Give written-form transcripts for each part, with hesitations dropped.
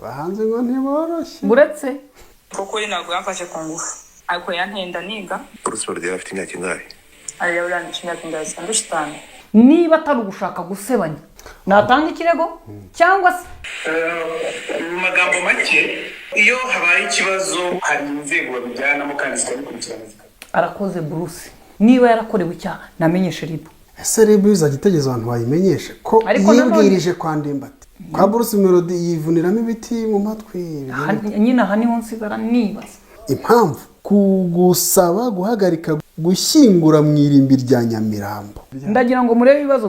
abahanzi ngo ntiboroshye buretse kuko ntabwo yamfashe ku ngufu ariko yantenda niga Bruce Melody afite imyaka ingahe ari yabirangije imyaka ingahe ndashitana niba atari ugushaka gusebanya natanga ikirego cyangwa se mu magambo make iyo habaye ikibazo hari inzego babijyanamo kandi zikabikurikirana arakoze Bruce niba yarakorewe icyaha namenyeshe ribu ese ribu izajya itegeza abantu bayimenyeshe ko yibwirije kwa Ndimbati kwa Bruce Melody yivuniramo ibiti mu matwi nyine aha niho nsigara nibaza impamvu kugusaba guhagarika gushyingura mu irimbi rya Nyamirambo. Ndagira ngo murebe ibibazo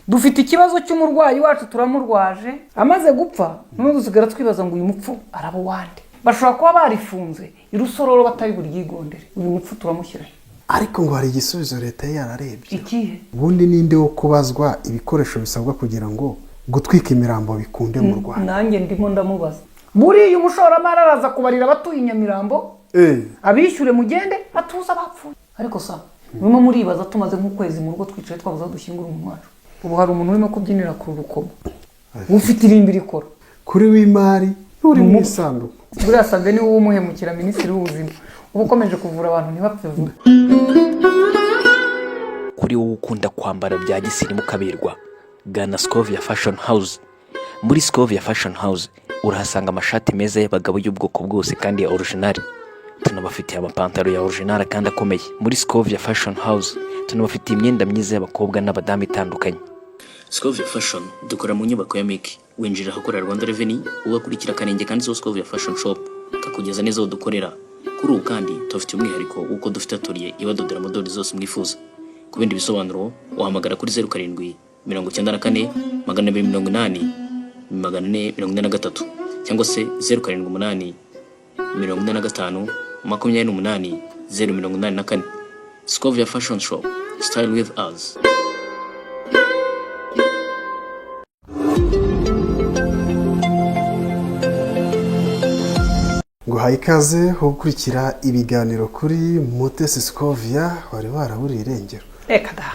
dufite ikibazo cy'umurwayi wacu turamurwaje amaze gupfa none dusigara twibaza ngo uyu mupfu arabo wande bashobora kuba barifunze irusororo batari buryigondere uyu mupfu turamushyira ariko ngo hari igisubizo leta yararebye ikihe ubundi ninde wo kubazwa ibikoresho bisabwa kugira ngo gutwika imirambo bikunde mu Rwanda nanjye ndimo ndamubaza buri umushoramari araza kubarira abatuye Nyamirambo abishyure mugende atuza bapfuye ariko sa urimo muribaza tumaze nk'ukwezi mu rugo twicaye twabuza dushyingura umuntu wacu ubu hari umuntu urimo kubyinira ku rukomo ufite irimbi rikora kuri w'imari uri mu isanduku buriya Sabe ni wowe umuhemukira minisitiri w'ubuzima uba ukomeje kuvura abantu ntibapfe vuba kuri wowe ukunda kwambara bya gisirimu kaberwa gana Scovia Fashion House. Muri Scovia Fashion House urahasanga amashati meza y'abagabo y'ubwoko bwose kandi ya original. Tunabafitiye amapantaro ya original kandi akomeye. Muri Scovia Fashion House tunabafitiye imyenda myiza y'abakobwa n'abadamu itandukanye. Scovia Fashion dukora mu nyubako ya Miki. Winjira ahakorera Rwanda Revenue ugakurikira Kanenge kandi zo Scovia Fashion Shop kakugeza neza aho dukorera. Kuri ubu kandi tufite umwihariko uko dufite atelier ibadodera modeli zose mwifuza. Ku bindi bisobanuro wahamagara kuri 07 94 280 443 cyangwa se 07 45 28 084. Scovia Fashion Shop, style with us. Nguhaye ikaze ho gukurikira ibiganiro kuri Mutesi Scovia wari waraburiye irengero. Reka da.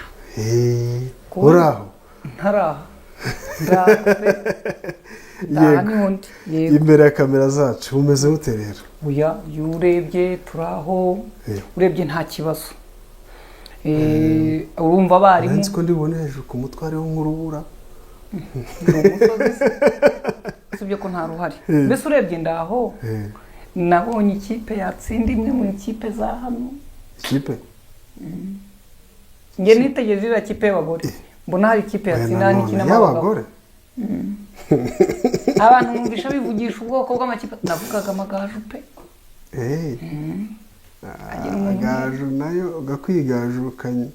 Uraho? Ntaraho. Imbere ya kamera zacu umeze gute rero? Uya yurebye turaho urebye nta kibazo. Urumva bari mu ko ndibone hejuru ku mutware wo nk'urubura. Sibyo ko nta ruhari. Mbese urebye ndaho. Nabonye ikipe yatsinda imwe mu ikipe za hano. Ikipe? Nge nitegereje ira kipe y'abagore. Mbona hari ikipe yatsinda n'ikina y'abagore. Abantu mubisha bivugisha ubwoko bw'amakipe navugaga amagaju pe. Agaju nayo gakwigajukanye.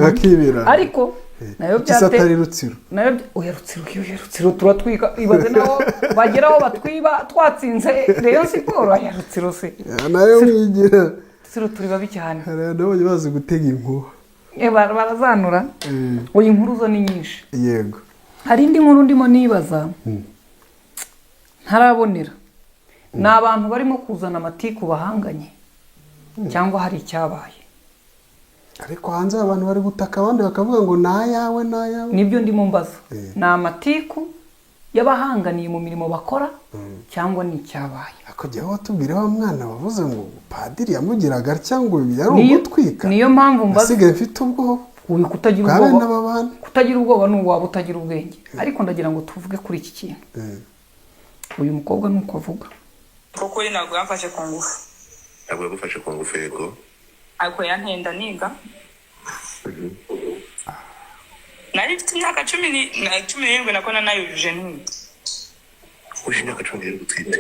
Gakibira. Ariko nayo byatari rutsiro. Nayo rutsiro turatwika ibaze naho bageraho batwiba twatsinze Rayon Sport ya rutsiro se. Nayo wigira. Rutsiro turi babi cyane. Nabo bazi gutega inkuba. Barazanura. Oyi inkuru zo ni nyinshi. Yego. Hari indi nkuru ndimo nibaza. Ntarabonera. N'abantu barimo kuzana amatiku bahanganye. Cyangwa hari icyabaye. Ariko hanze abantu bari gutaka abandi bakavuga ngo nayawe. Nibyo ndimo mbaza. Na amatiku yabahanganiye mu mirimo bakora cyangwa ni icyabaye. Akojya watubwira wa mwana wavuze ngo padiri yamugiraga cyangwa yari ugutwika. Niyo mpamvu mbaza. Asigaye mfite ubwoba. Uyu kutagira ubwoba n'uwaba utagira ubwenge. Ariko ndagira ngo tuvuge kuri iki kintu. Uyu mukobwa nuko avuga. Kuko ntabwo yamfashe ku ngufu. Ntabwo yagufashe ku ngufu yego. Ariko yantenda niga. Nari mfite imyaka 17 nakona nayujuje nti. Ushi imyaka 17 gutwite.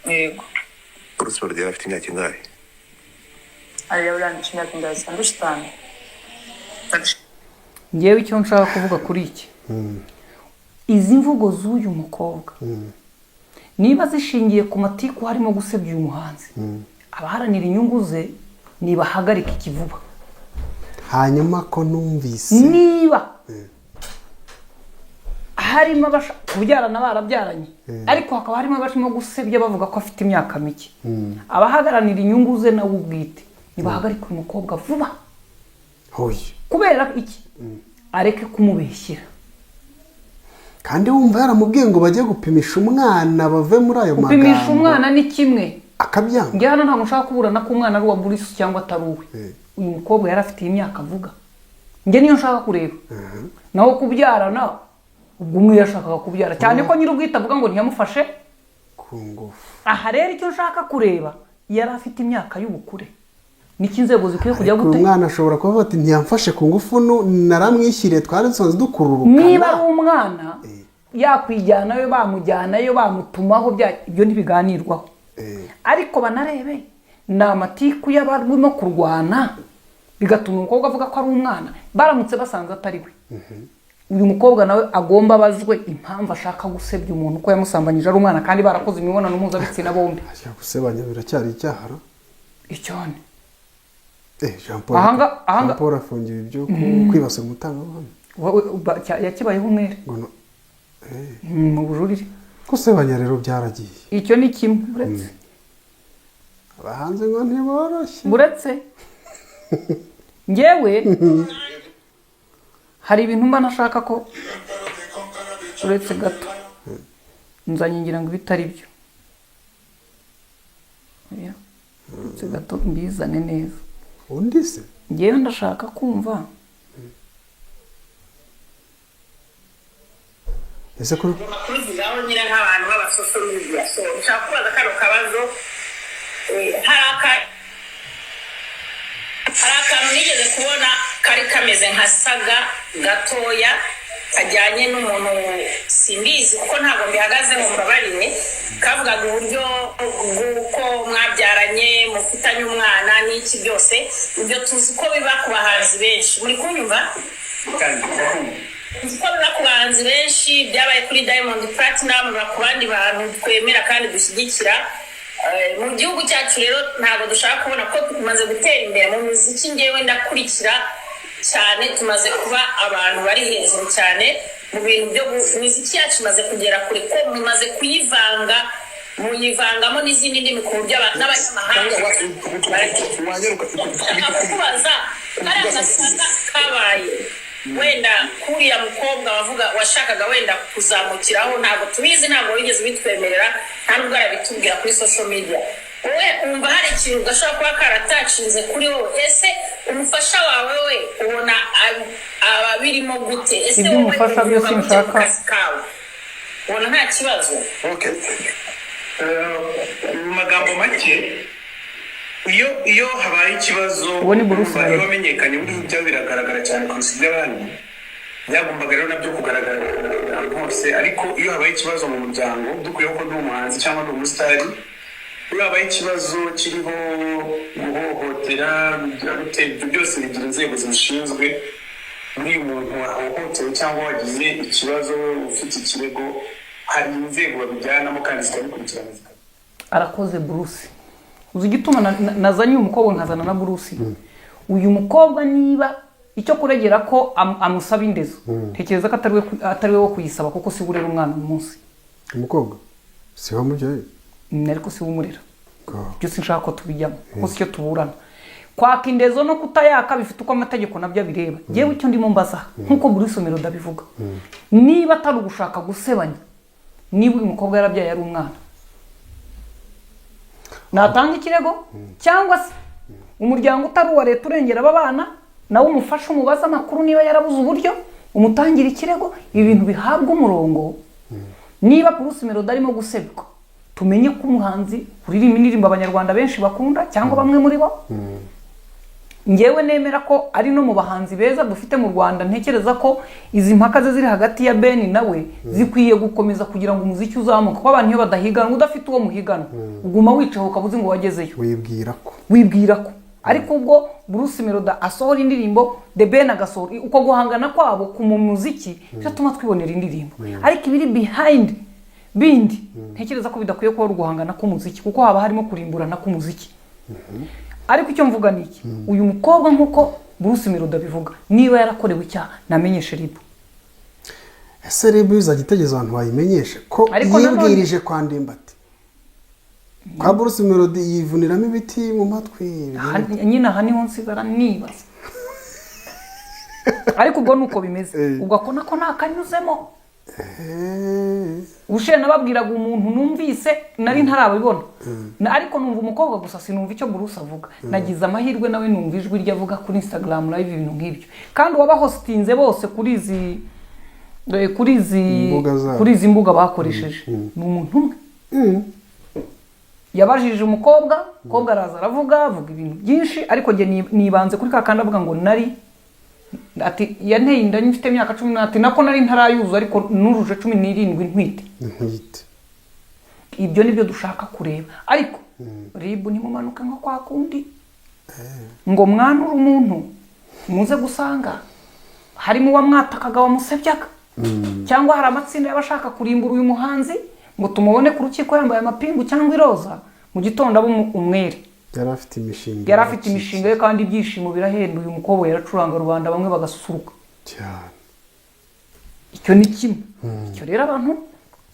Yego. Bruce Melody afite imyaka ingahe? Ari yabirangije imyaka ingahe ndashitana. Ngewe icyo nshaka kuvuga kuri iki. Izi mvugo z'uyu mukobwa. Niba zishingiye ku matiku harimo gusebya uyu muhanzi. Abaharanira inyungu ze nibahagarika ikivuba. Hanyuma ko numvise niba harimo kubyarana barabyaranye ariko hakaba harimo abashimo gusebya bavuga ko afite imyaka mike. Abahagararira inyungu ze nawe ubwite nibahagarika umukobwa vuba. Hoye. Kubera iki? Areke kumubeshyira. kandi wumva yaramubwiye ngo bajye gupimisha umwana bave muri ayo magambo. Gupimisha umwana ni kimwe akabyanga. njye hano ntabwo nshaka kuburana ko umwana ari uwa Bruce cyangwa atari uwe. Uyu mukobwa yari afite imyaka avuga, njye niyo nshaka kureba. Naho kubyarana ubwo umwe yashakaga kubyara cyane ko nyir'ubwite avuga ngo ntiyamufashe ku ngufu. aha rero icyo nshaka kureba yari afite imyaka y'ubukure, niki inzego zikwiye kujya gute. Umwana ashobora kuvuga ati ntiyamfashe ku ngufu naramwishyiriye twari dusanzwe dukururukana. Niba ari umwana yakwijyanayo bamujyanayo bamutumaho ibyo ntibiganirwaho. Ariko banarebe ni amatiku y'abarimo kurwana bigatuma umukobwa avuga ko ari umwana baramutse basanze atari we. Uyu mukobwa nawe agomba abazwe impamvu ashaka gusebya umuntu ko yamusambanyije ari umwana kandi barakoze imibonano mpuzabitsina bombi. Ashaka gusebanya biracyari icyaha. Icyone Jean Paul afungiwe ibyo kwibasa umutangabuhamya. yakibayeho umwere mu bujurire. Gusebanya rero byaragiye. Icyo ni kimwe uretse abahanze ngo ntiboroshye. Buretse ngewe hari ibintu mba nashaka ko uretse gato nzanye ngira ngo bitari byo. Uretse gato mbizane neza. Undi se ngewe ndashaka kumva ese ko kubivugaho nyine nk'abantu b'abasosiyal media. So nshaka kubaza kano kabazo. Hari akantu nigeze kubona kari kameze nka saga gatoya kajyanye n'umuntu simbizi kuko ntabwo mbihagaze mu mbabarire, kavugaga uburyo bw'uko mwabyaranye mufitanye umwana n'iki byose. Ibyo tuzi ko biba ku bahanzi benshi, muri kunyumva? Tuzi ko biba ku bahanzi benshi, byabaye kuri Diamond Platinum no ku bandi bantu twemera kandi dushyigikira. Mu gihugu cyacu rero ntabwo dushaka kubona ko tumaze gutera imbere mu muziki. Ngewe ndakurikira cyane, tumaze kuba abantu bari hejuru cyane mu bintu byo muziki yacu imaze kugera kure ko mumaze kuyivanga muyivangamo n'izindi ndimi ku buryo n'abanyamahanga barakubaza kariya kabaye wenda kuriya mukobwa wavuga washakaga wenda kuzamukiraho, ntabwo tubizi, ntabwo wigeze bitwemerera, nta nubwo arabitubwira kuri social media. Wowe umva hari ikintu gashobora kuba karatacinze kuri wowe, ese umufasha wawe we ubona ababirimo gute? Ese wowe umufasha byose nshaka ubona nta kibazo? Okay. Mu magambo make iyo habaye ikibazo iyo wamenyekanye buryo byawe biragaragara cyane kurusha iby'abandi, byagombaga rero nabyo kugaragara ahantu hose. Ariko iyo habaye ikibazo mu muryango, dukuyeho ko ndi umuhanzi cyangwa ndi umusitari, iyo habaye ikibazo kiriho guhohotera ibyo byose bigira inzego zibishinzwe. Muri uyu muntu wahohotewe cyangwa wagize ikibazo ufite ikirego, hari inzego babijyanamo kandi zikabikurikirana. Arakoze Bruce. Uzi igituma nazanye umukobwa nkazana na Bruce. Uyu mukobwa niba icyo kuregera ko amusaba indezo, tekereza ko atari we wo kuyisaba kuko si burera umwana umunsi. Umukobwa si wamujyaye ariko si wumurera. Byo sinshaka ko tubijyamo kuko si cyo tuburana. Kwaka indezo no kutayaka bifite uko amategeko nabyo bireba. Yewe icyo ndimo mbaza nkuko Bruce Melody bivuga, niba atari ugushaka gusebanya, niba uyu mukobwa yarabyaye ari umwana, natanga ikirego cyangwa se umuryango utari uwa leta urengera aba bana nawe umufasha umubaza amakuru niba yarabuze uburyo umutangira ikirego, ibintu bihabwa umurongo. Niba Bruce Melody arimo gusebwa, tumenye ko umuhanzi uririmba indirimbo abanyarwanda benshi bakunda cyangwa bamwe muri bo. Ngewe nemera ko ari no mu bahanzi beza dufite mu Rwanda. Ntekereza ko izi mpaka ziri hagati ya Ben nawe zikwiye gukomeza kugira ngo umuziki uzamuke, ko abantu iyo badahigana udafite uwo muhigana uguma wicaho ukabuze ngo wagezeyo, wibwira ko. Ariko ubwo Bruce Melody asohora indirimbo, The Ben agasohora, uko guhangana kwabo ku muziki cyatuma twibonera indirimbo. Ariko ibiri behind bindi ntekereza ko bidakwiye ko guhangana ku muziki kuko haba harimo kurimburana ku muziki. Ariko icyo mvuga ni iki, uyu mukobwa nkuko Bruce Melody bivuga, niba yarakorewe icyaha namenyeshe RIB. Ese RIB izagitegezo abantu bayimenyeshe ko yibwirije kwa Ndimbati, kwa Bruce Melody yivuniramo ibiti mu matwi. Nyine aha niho nsigara nibaza. Ariko ubwo nuko bimeze, ugakona ko nakanyuzemo ubushize nababwiraga umuntu numvise nari ntarabibona ariko numva umukobwa gusa sinumva icyo Bruce avuga nagize amahirwe nawe numva ijwi rye avuga kuri Instagram live ibintu nk'ibyo kandi wabahostinze bose kuri izi mbuga bakoresheje ni umuntu umwe yabajije umukobwa araza aravuga ibintu byinshi ariko njye nibanze kuri kakandi avuga ngo nari ati yanteye inda mfite imyaka 10 nako nari ntarayuza ariko nuruje 17 ntwite ibyo nibyo dushaka kureba ariko ribu nimumanuka nko kwa kundi ngo mwanura umuntu muze gusanga harimo wamwatakaga wamusebyaga cyangwa hari amatsinda y'abashaka kurimbura uyu muhanzi ngo tumubone ku rukiko yambaye amapingu cyangwa iroza mu gitondo abo umwere yari afite imishinga ye kandi ibyishimo birahenda uyu mukobwa yaracuranga rubanda bamwe bagasusuruka cyane icyo ni kimwe icyo rero abantu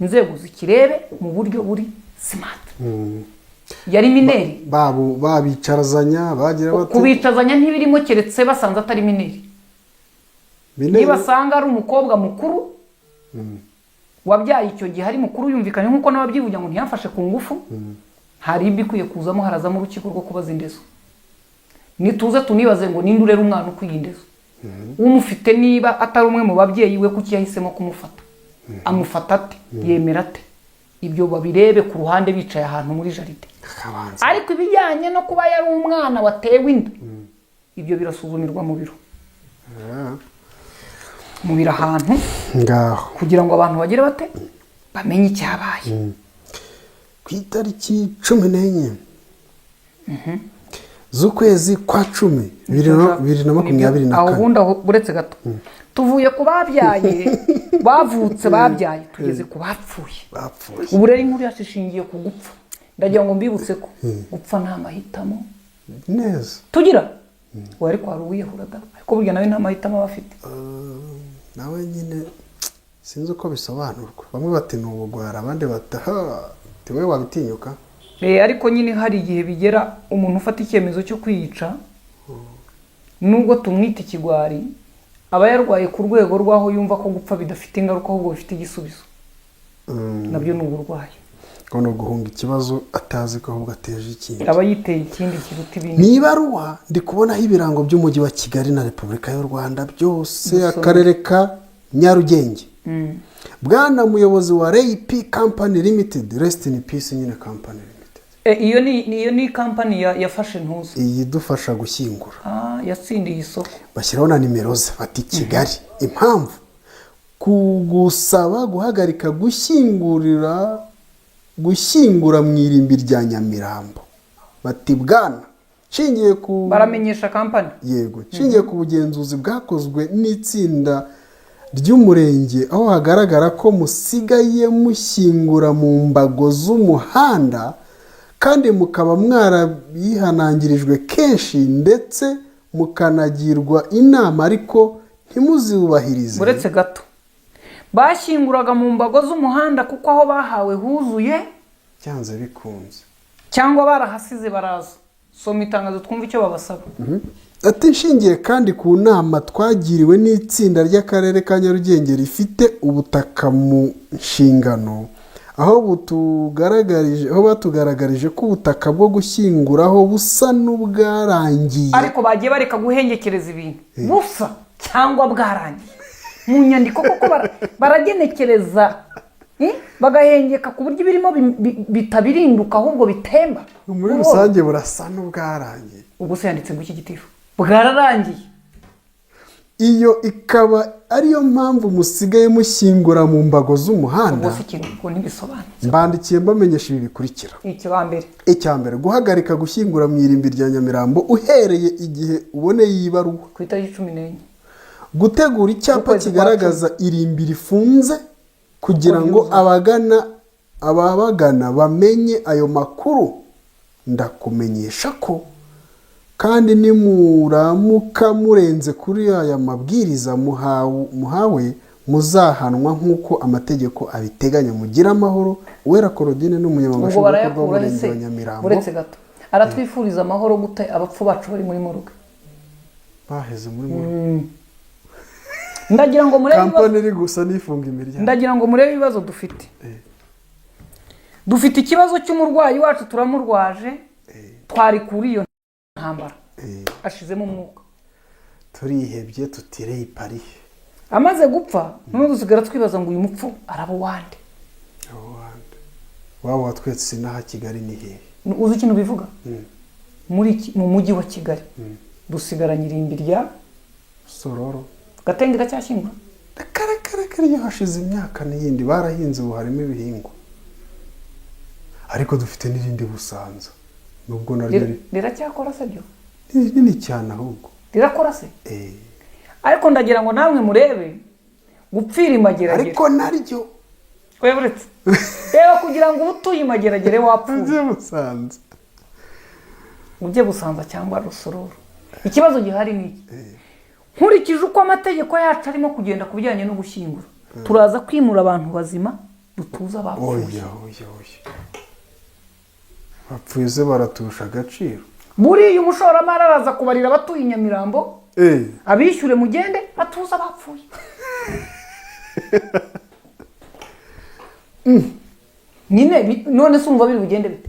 inzego zikirebe mu buryo buri smart yari mineri babicarazanya bagira bate kubicazanya ntibirimo keretse basanze atari mineri nibasanga ari umukobwa mukuru wabyaye icyo gihe ari mukuru yumvikanye nkuko nababyivuga ngo ntiyafashe ku ngufu hari ibikwiye kuzamo harazamo urukiko rwo kubaza indezo nituze tunibaze ngo ninde urera umwana ukwiyindezo umufite niba atari umwe mu babyeyi we kuki yahisemo kumufata amufata ate yemera ate ibyo babirebe ku ruhande bicaye ahantu muri jaride ariko ibijyanye no kuba yari umwana watewe inda ibyo birasuzumirwa mu biro mu biro ahantu ngaho kugira ngo abantu bagire bate bamenye icyabaye ku itariki 14 z'ukwezi kwa 10 2024 aho ubundi buretse gato tuvuye ku babyaye bavutse babyaye tugeze ku bapfuye ubu rero inkuru yashingiye ku gupfa ndagira ngo mbibutse ko gupfa nta mahitamo neza tugira wari kwa ruwiyahuraga ariko burya nawe nta mahitamo bafite nawe nyine sinzi uko bisobanurwa bamwe bati n'ubugwara abandi bataha tiwe wabitinyuka ariko nyine hari igihe bigera umuntu ufata icyemezo cyo kwiyica nubwo tumwita ikigwari aba yarwaye ku rwego rwaho yumva ko gupfa bidafite ingaruka ahubwo bifite igisubizo nabyo ni uburwayi no guhunga ikibazo atazi ko ahubwo ateje ikindi aba yiteye ikindi kiruta ibindi niba ruwa ndi kubonaho ibirango by'umujyi wa Kigali na Repubulika y'u Rwanda byose akarere ka Nyarugenge bwana muyobozi wa RayP Company Limited Rest in Peace nyine Company Limited iyo ni company yafashe ntuzo iyi dufasha gushyingura yatsindiye isoko bashyiraho na nimero ze bati Kigali impamvu kugusaba guhagarika gushyingura mu irimbi rya Nyamirambo bati bwana nshingiye ku baramenyesha company yego nshingiye ku bugenzuzi bwakozwe n'itsinda ry'umurenge aho hagaragara ko musigaye mushyingura mu mbago z'umuhanda kandi mukaba mwarabihanangirijwe kenshi ndetse mukanagirwa inama ariko ntimuzubahirize buretse gato bashyinguraga mu mbago z'umuhanda kuko aho bahawe huzuye cyanze bikunze cyangwa barahasize baraza soma itangazo twumva icyo babasaba ati nshingiye kandi ku nama twagiriwe n'itsinda ry'akarere ka Nyarugenge rifite ubutaka mu nshingano aho batugaragarije ko ubutaka bwo gushyinguraho busa n'ubwarangiye ariko bagiye bareka guhengekereza ibintu busa cyangwa bwarangiye mu nyandiko koko baragenekereza bagahengeka ku buryo ibirimo bitabirinduka ahubwo bitemba muri rusange burasa n'ubwarangiye ubwo se yanditse ngo iki gitifu bwararangiye iyo ikaba ariyo mpamvu musigaye mushyingura mu mbago z'umuhanda ubwo se ikintu ngo ntibisobanutse mbandikiye mbamenyesha ibi bikurikira icya mbere guhagarika gushyingura mu irimbi rya Nyamirambo uhereye igihe uboneye iyi baruwa ku itariki 14 gutegura icyapa kigaragaza irimbi rifunze kugira ngo ababagana bamenye ayo makuru ndakumenyesha ko kandi nimuramuka murenze kuri aya mabwiriza muhawe muzahanwa nk'uko amategeko abiteganya mugira amahoro Uwera Claudine n'umunyamabanga nshingwabikorwa w'umurenge wa Nyamirambo uretse gato aratwifuriza amahoro gute abapfu bacu bari muri moruga baheze muri moruga ndagira ngo murebe kampani iri gusa nifunga imiryango. ndagira ngo murebe ibibazo dufite. Dufite ikibazo cy'umurwayi wacu turamurwaje, twari kuri iyo ntambara, ashizemo umwuka, turihebye tutireye Paris, amaze gupfa none dusigara twibaza ngo uyu mupfu arabo wande. waba watwetse inaha Kigali ni hehe? Uzi ikintu bivuga? Mu mujyi wa Kigali dusigaranye irimbi rya Sororo, Gatenge gacyashyingura. Karakara iyo hashize imyaka n'iyindi barahinze, ubu harimo ibihingwa, ariko dufite n'irindi Busanza, nubwo naryo riracyakora se byo nini cyane, ahubwo rirakora se. Ariko ndagira ngo namwe murebe gupfira imageragere, ariko naryo weburetse reba kugira ngo utuye imageragere wapfuye Busanza, ujye Busanza cyangwa Rusororo. Ikibazo gihari ni iki? Nkurikije uko amategeko yacu arimo kugenda ku bijyanye no gushyingura, turaza kwimura abantu bazima dutuza bapfuye. Oya bapfuye se baratusha agaciro. Buriya umushoramari araza kubarira abatuye Nyamirambo, abishyure mugende batuza bapfuye. Nyine none se umva biri bugende bite?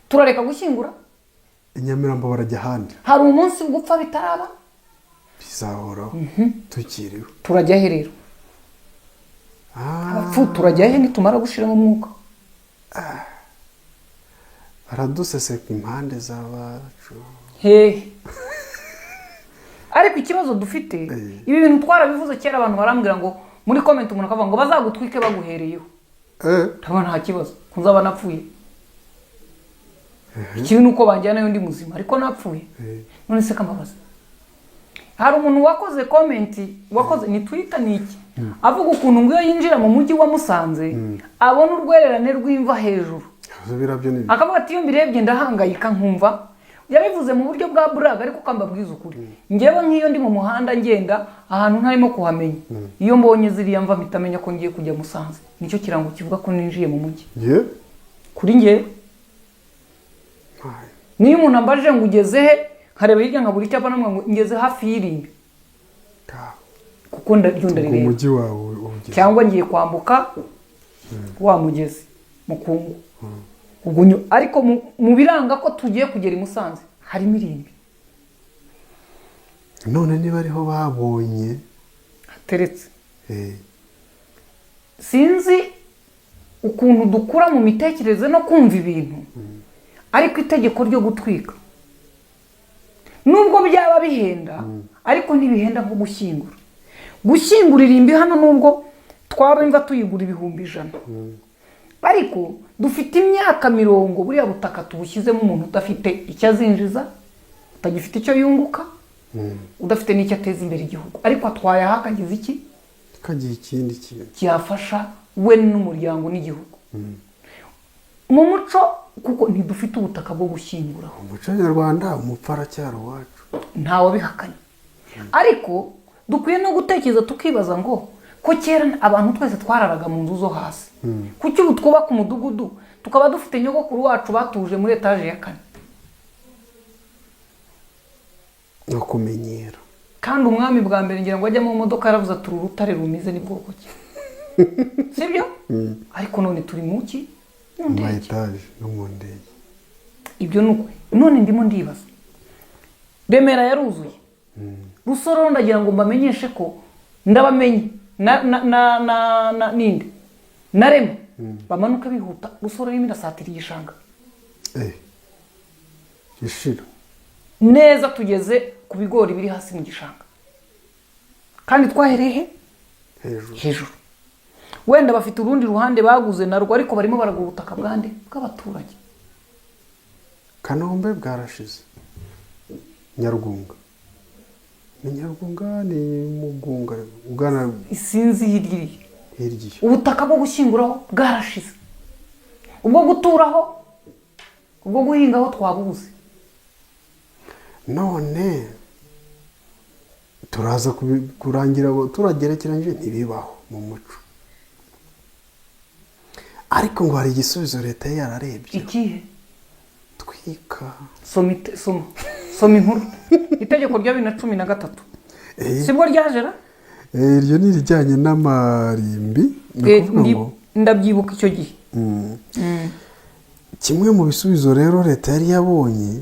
Turareka gushyingura? Nyamirambo barajya ahandi. Hari umunsi gupfa bitaraba? Bizahoraho tukiriho. Turajya he rero? Abapfu turajya he nitumara gushiramo umwuka? Baraduseseka impande z'abacu. Ariko ikibazo dufite, ibi bintu twarabivuze kera, abantu barambwira ngo muri comment umuntu akavuga ngo bazagutwike baguhereyeho. Ntabwo nta kibazo, kunzaba napfuye. Ikibi nuko banjyana yo ndi muzima, ariko napfuye. None se kamabaza. Hari umuntu wakoze comment, wakoze ni Twitter niki, avuga ukuntu ngo iyo yinjira mu mujyi wa Musanze abona urwererane rw'imva hejuru. Akavuga ati iyo mbirebye ndahangayika nkumva. Yabivuze mu buryo bwa brag, ariko kambabwiza ukuri. Ngewe nk'iyo ndi mu muhanda ngenda ahantu ntarimo kuhamenya, iyo mbonye ziriya mva mitamenya ko ngiye kujya Musanze. Nicyo kirango kivuga ko ninjiye mu mujyi. Kuri ngewe niyo umuntu ambaje ngo ugeze he, nkareba hirya nkabura icyapa namwe ngo ngeze hafi y'irimbi, kuko ndaryundarire umujyi wawe cyangwa ngiye kwambuka wa mugezi Mukungu. Ubwo ariko mu biranga ko tugiye kugera i Musanze harimo irimbi. None niba ariho babonye hateretse, sinzi ukuntu dukura mu mitekerereze no kumva ibintu, ariko itegeko ryo gutwika nubwo byaba bihenda, ariko ntibihenda nko gushyingura. Gushyingura irimbi hano nubwo twaba imva tuyigura 100,000, ariko dufite imyaka 40, buriya butaka tubushyizemo umuntu udafite icyo azinjiza, utagifite icyo yunguka, udafite n'icyo ateza imbere igihugu, ariko atwaye ahakagize iki, kagiye ikindi kintu cyafasha we n'umuryango n'igihugu. Mu muco kuko ntidufite ubutaka bwo gushyingura. Umuco nyarwanda umupfara cyaro wacu ntawe bihakanye, ariko dukwiye no gutekereza tukibaza ngo ko kera abantu twese twararaga mu nzu zo hasi, kuki ubu twubaka umudugudu tukaba dufite nyogokuru wacu batuje muri etaje ya 4? no kumenyera. Kandi umwami bwa mbere ngira ngo ajya mu modoka yaravuze ati urutare rumize ni bwoko ki? Sibyo? Ariko none turi muki? Mu etaje no mu ndege. Ibyo nuko none ndimo ndibaza, Remera yaruzuye, Rusororo ndagira ngo mbamenyeshe ko ndabamenye ninde narema bamanuka bihuta. Rusororo irimo irasatira igishanga gishira neza, tugeze ku bigori biri hasi mu gishanga, kandi twahereye hejuru. Wenda bafite urundi ruhande baguze narwo, ariko barimo baragura ubutaka bwande bw'abaturage. Kanombe bwarashize, Nyarugunga ni Nyarugunga ni Mugunga ugana isinzi hirya ubutaka bwo gushyinguraho bwarashize, ubwo guturaho, ubwo guhingaho twabuze. None turaza kurangira turagerekeranyije ntibibaho mu muco, ariko ngo hari igisubizo leta yararebye. Ikihe? Twika soma inkuru itegeko rya 2013 sibwo ryajera iryo ni irijyanye n'amarimbi ni ukuvuga ngo ndabyibuka icyo gihe. kimwe mu bisubizo rero leta yari yabonye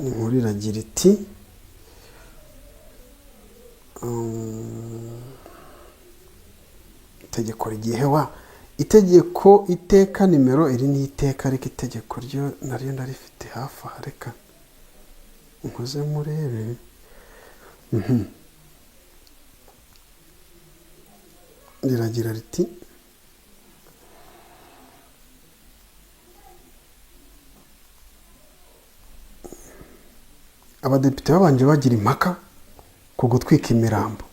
ni nkuru iragira iti itegeko rigihewa itegeko iteka nimero iri ni iteka ariko itegeko ryo naryo ndarifite hafi aha reka nkoze murebe riragira riti abadepite babanje bagira impaka ku gutwika imirambo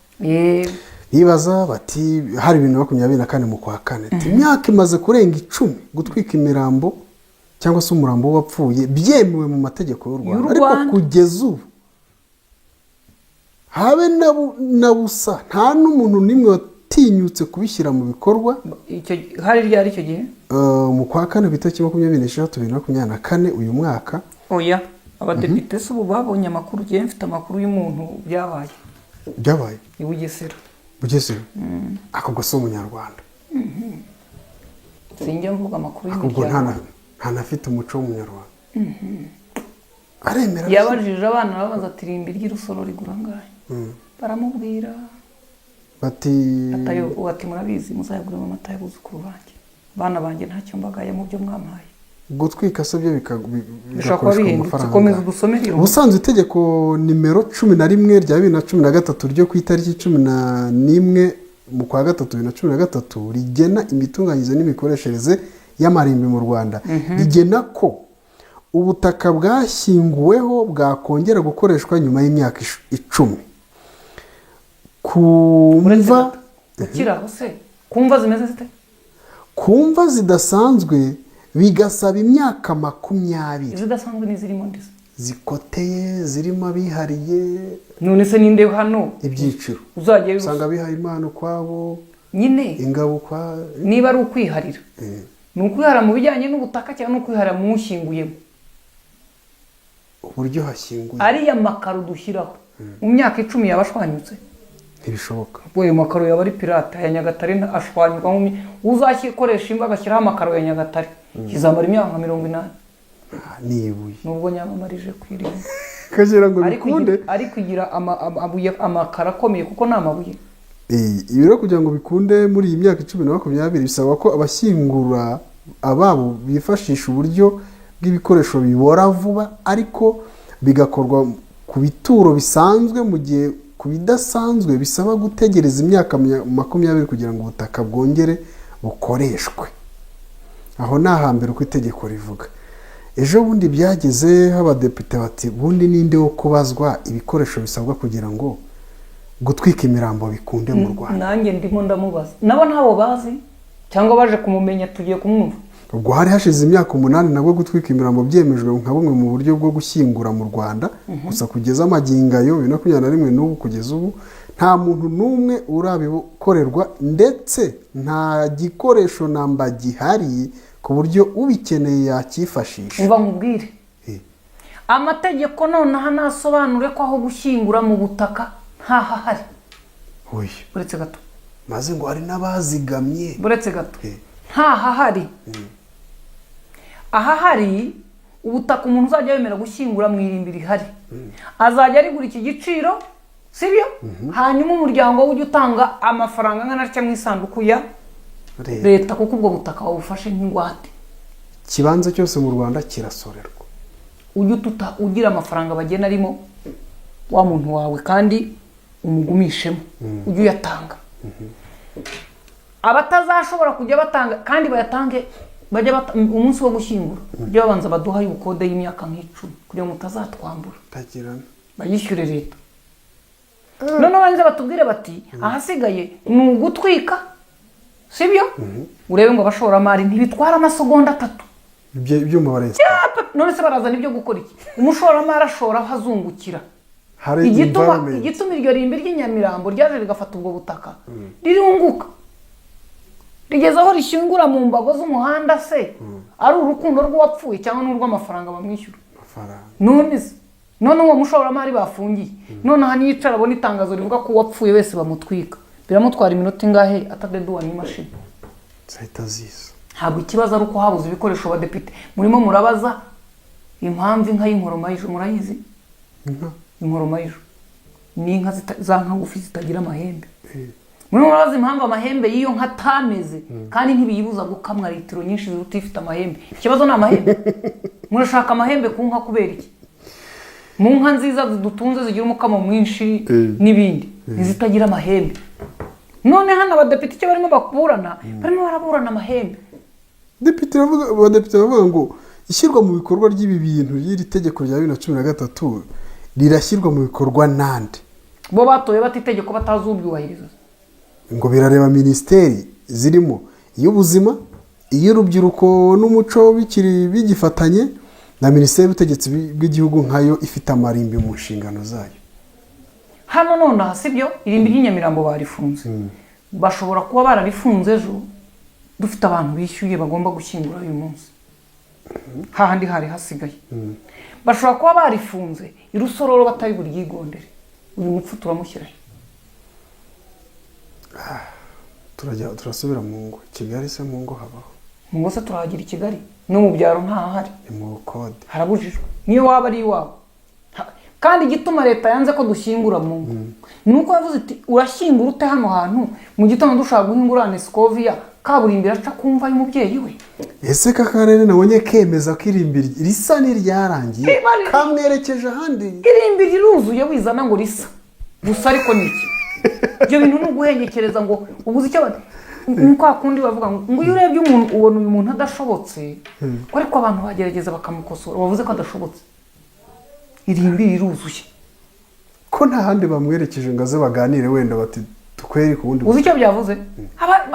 bibaza bati hari 2024 mu kwa kane imyaka imaze kurenga 10 gutwika imirambo cyangwa se umurambo wapfuye byemewe mu mategeko y'u Rwanda ariko kugeza ubu habe na busa nta n'umuntu nimwe watinyutse kubishyira mu bikorwa. Icyo hari ryari icyo gihe mu kwa kane bitariki 26/2024 uyu mwaka. Oya abadepite se ubu babonye amakuru gihe mfite amakuru y'umuntu byabaye i Bugesera ako gose umunyarwanda sinjya mvuga amakuru y'umuryango nta nafite umuco w'umunyarwanda aremera yabajije abana babaza ati rimbi ry'irusoro rigura ngahe baramubwira bati murabizi muzayagura mu mata y'abuzukuru banjye bana banjye ntacyo mbagaye mu byo mwamaye gutwika se byo bishobora bihindutse komeza udusomere ubusanzwe itegeko nimero 11 rya 2013 ryo ku itariki 11 mu kwa gatatu 2013 rigena imitunganyirize n'imikoreshereze y'amarimbi mu Rwanda rigena ko ubutaka bwashyinguweho bwakongera gukoreshwa nyuma y'imyaka 10 kumva ukiraho se kumva zimeze zite kumva zidasanzwe bigasaba imyaka 20 zidasanzwe n'izirimo ndetse zikoteye zirimo abihariye none se ninde hano ibyiciro uzajye usanga bihaye Imana kwabo nyine ingabo kwa niba ari ukwiharira ni ukwihara mu bijyanye n'ubutaka cyangwa n'ukwihara mu nshyinguyemo uburyo hashyinguye ariya makaro dushyiraho mu myaka 10 yabashwanyutse ntibishoboka ayo makaro yaba ari pirata ya Nyagatare ashwanyuka uzashyikoresha imbaga ashyiraho amakaro ya Nyagatare kizamara imyaka 80 nibuye nubwo nyamamarije kwirinda kagera ngo bikunde ari kugira amakara akomeye kuko ni amabuye ibiro kugira ngo bikunde muri iyi myaka 2020 bisaba ko abashyingura ababo bifashisha uburyo bw'ibikoresho bibora vuba ariko bigakorwa ku bituro bisanzwe mu gihe ku bidasanzwe bisaba gutegereza imyaka 20 kugira ngo ubutaka bwongere bukoreshwe. Aho nahambere uko itegeko rivuga. Ejo bundi byageze abadepite bati bundi ninde wo kubazwa ibikoresho bisabwa kugira ngo gutwika imirambo bikunde mu Rwanda. Nanjye ndimo ndamubaza nabo ntabo bazi cyangwa baje kumumenya tugiye kumwumva. Ubwo hari hashize imyaka 8 nabwo gutwika imirambo byemejwe nka bumwe mu buryo bwo gushyingura mu Rwanda gusa kugeza amagingayo 2021 n'ubu kugeza ubu nta muntu numwe urabikorerwa ndetse nta gikoresho namba gihari ku buryo ubikeneye yakifashisha. Umva mubwire amategeko none hanasobanure ko aho gushyingura mu butaka ntahahari. Oya buretse gato maze ngo hari nabazigamye buretse gato ntahahari. Ahahari ubutaka umuntu uzajya yemera gushyingura mu irimbi rihari azajya arigura iki giciro sibyo hanyuma umuryango w'ujya utanga amafaranga angana cyangwa mu isanduku ya leta kuko ubwo butaka wabufashe nk'ingwate. Kibanza cyose mu Rwanda kirasorerwa ujya ugira amafaranga bagena arimo wa muntu wawe kandi umugumishemo ujya uyatanga. Abatazashobora kujya batanga kandi bayatange bajya umunsi wo gushyingura byo babanza baduhaye ubukode y'imyaka nk'icumi kugira ngo mutazatwambura tagirana bayishyure leta. None banze batubwire bati ahasigaye ni ugutwika sibyo urebe ngo abashoramari ntibitwara amasegonda 3 ibyuma barenze. None se barazana ibyo gukora iki? Umushoramari ashora hazungukira igituma iryo rimbi ry'inyamirambo ryaje rigafata ubwo butaka rirunguka rigeze aho rishyingura mu mbago z'umuhanda se ari urukundo rw'uwapfuye cyangwa n'urw'amafaranga bamwishyura. None none uwo mushoramari bafungiye none aha niyicara abona itangazo rivuga ko uwapfuye wese bamutwika biramutwara iminota ingahe atadeduwa n'imashini zahita ziza. ntabwo ikibazo ari uko habuze ibikoresho badepite murimo murabaza impamvu inka y'inkoromajyo murayizi inkoromajyo ni inka za nka ngufi zitagira amahembe murimo murabaza impamvu amahembe y'iyo nka atameze kandi ntibiyibuza gukamwa litiro nyinshi ziruta ifite amahembe ikibazo ni amahembe murashaka amahembe ku nka kubera iki mu nka nziza zidutunze zigira umukamo mwinshi n'ibindi ntizitagira amahembe none hano abadepite icyo barimo baburana barimo baraburana amahembe abadepite bavuga ngo ishyirwa mu bikorwa ry'ibi bintu y'iri tegeko rya 2013 rirashyirwa mu bikorwa nande bo batoye bati itegeko batazubyubahiriza ngo birareba minisiteri zirimo iy'ubuzima iy'urubyiruko n'umuco bikiri bigifatanye na minisiteri y'ubutegetsi bw'igihugu nkayo ifite amarimbi mu nshingano zayo hano none aha sibyo irimbi ry'inyamirambo barifunze bashobora kuba bararifunze ejo dufite abantu bishyuye bagomba gushyingura uyu munsi hahandi hari hasigaye bashobora kuba barifunze irusororo batari buryigondere uyu mupfu turamushyiraho turasubira mu ngo Kigali se mu ngo habaho mu ngo se turahagira i Kigali no mu byaro ntahari ni mu kode harabujijwe niyo waba ari iwawe kandi igituma leta yanze ko dushyingura mu ngo ni uko yavuze iti urashyingura ute hano hantu mu gitondo dushaka guhingurana Scovia kaburimbi iraca kumva y'umubyeyi we ese kakarere nabonye kemeza ko irimbi risa n'iryarangiye kamwerekeje ahandi irimbi riruzuye wizana ngo risa gusa ariko niki ibyo bintu ni uguhengekereza ngo ubuze icyo ni kwa kundi bavuga ngo iyo urebye umuntu ubona uyu muntu adashobotse ariko abantu bagerageza bakamukosora bavuze ko adashobotse irimbi riruzuye ko nta handi bamwerekeje ngo aze baganire wenda bati tukwere ku wundi uzi icyo byavuze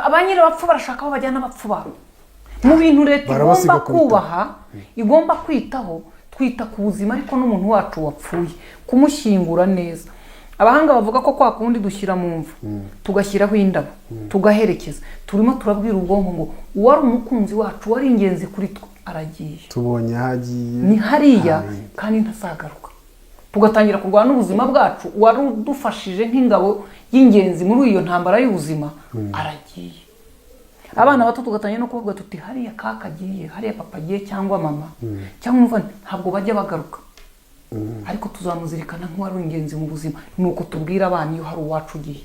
abanyiri bapfu barashaka aho bajyana abapfu babo mu bintu leta igomba kubaha igomba kwitaho twita ku buzima ariko n'umuntu wacu wapfuye kumushyingura neza abahanga bavuga ko kwa kundi dushyira mu mvu tugashyiraho indabo tugaherekeza turimo turabwira ubwonko ngo uwari umukunzi wacu wari ingenzi kuri twe aragiye tubonye hagiye ni hariya kandi ntazagaruka tugatangira kurwana n'ubuzima bwacu wari udufashije nk'ingabo y'ingenzi muri iyo ntambara y'ubuzima aragiye abana bato tugatangira no kuvuga tuti hariya kaka agiye hariya papa agiye cyangwa mama cyangwa umuvana ntabwo bajya bagaruka ariko tuzamuzirikana nk'uwari ingenzi mu buzima nuko tubwira abana iyo hari uwacu ugiye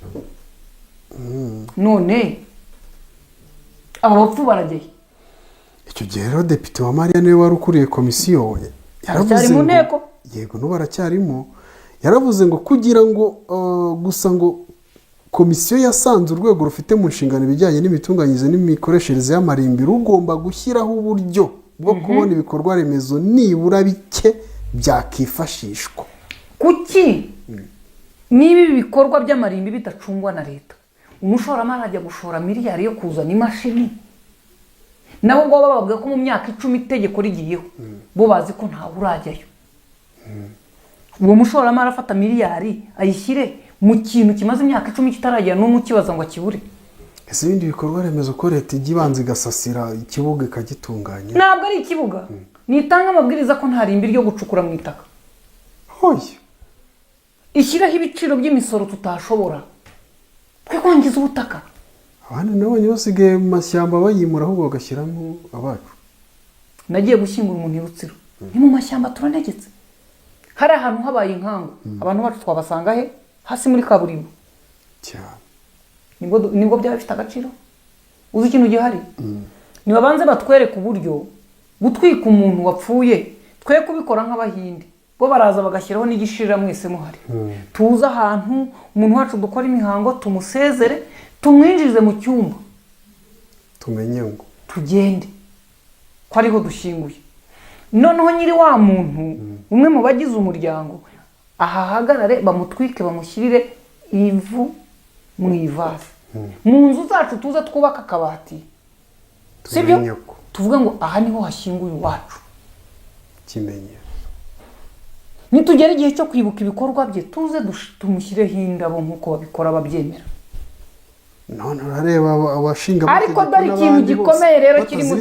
none aba bapfu baragiye icyo gihe rero depite wa Mariya niwe wari ukuriye komisiyo yaravuze mu nteko yego n'ubu aracyarimo yaravuze ngo kugira ngo gusa ngo komisiyo yasanze urwego rufite mu nshingano ibijyanye n'imitunganyirize n'imikoreshereze y'amarimbi rugomba gushyiraho uburyo bwo kubona ibikorwa remezo nibura bike byakifashishwa kuki niba ibi bikorwa by'amarimbi bidacungwa na leta umushoramari ajya gushora miliyari yo kuzana imashini nabo ngo bavuga ko mu myaka 10 itegeko rigiyeho bo bazi ko ntawe urajyayo uwo mushoramari afata miliyari ayishyire mu kintu kimaze imyaka 10 kitaragera no mu kibazo ngo akibure ese ibindi bikorwa remezo ko leta igibanza igasasira ikibuga ikagitunganya ntabwo ari ikibuga nitanga amabwiriza ko nta rimbi ryo gucukura mu itaka hoye ishyiraho ibiciro by'imisoro tutashobora twe kwangiza ubutaka abandi nabonye basigaye mu mashyamba bayimura ahubwo bagashyiramo abacu nagiye gushyingura umuntu irutsiro ni mu mashyamba turanegetse hari ahantu habaye inkangu abantu bacu twabasanga he hasi muri kaburimbo cyane nibwo byaba bifite agaciro uzi ikintu gihari nibabanze batwereka uburyo gutwika umuntu wapfuye twe kubikora nk'abahindi bo baraza bagashyiraho n'igishirira mwese muhari tuza ahantu umuntu wacu dukora imihango tumusezere tumwinjize mu cyumba tumenye ngo tugende ko ariho dushyinguye noneho nyiri wa muntu umwe mu bagize umuryango ahahagarare bamutwike bamushyirire ivu mu ivase mu nzu zacu tuza twubaka akabati sibyo tuvuga ngo aha niho hashyinguye iwacu kimenye nitugera igihe cyo kwibuka ibikorwa bye tuze tumushyireho indabo nk'uko babikora babyemera none urareba abashinga ariko dore ikintu gikomeye rero kirimo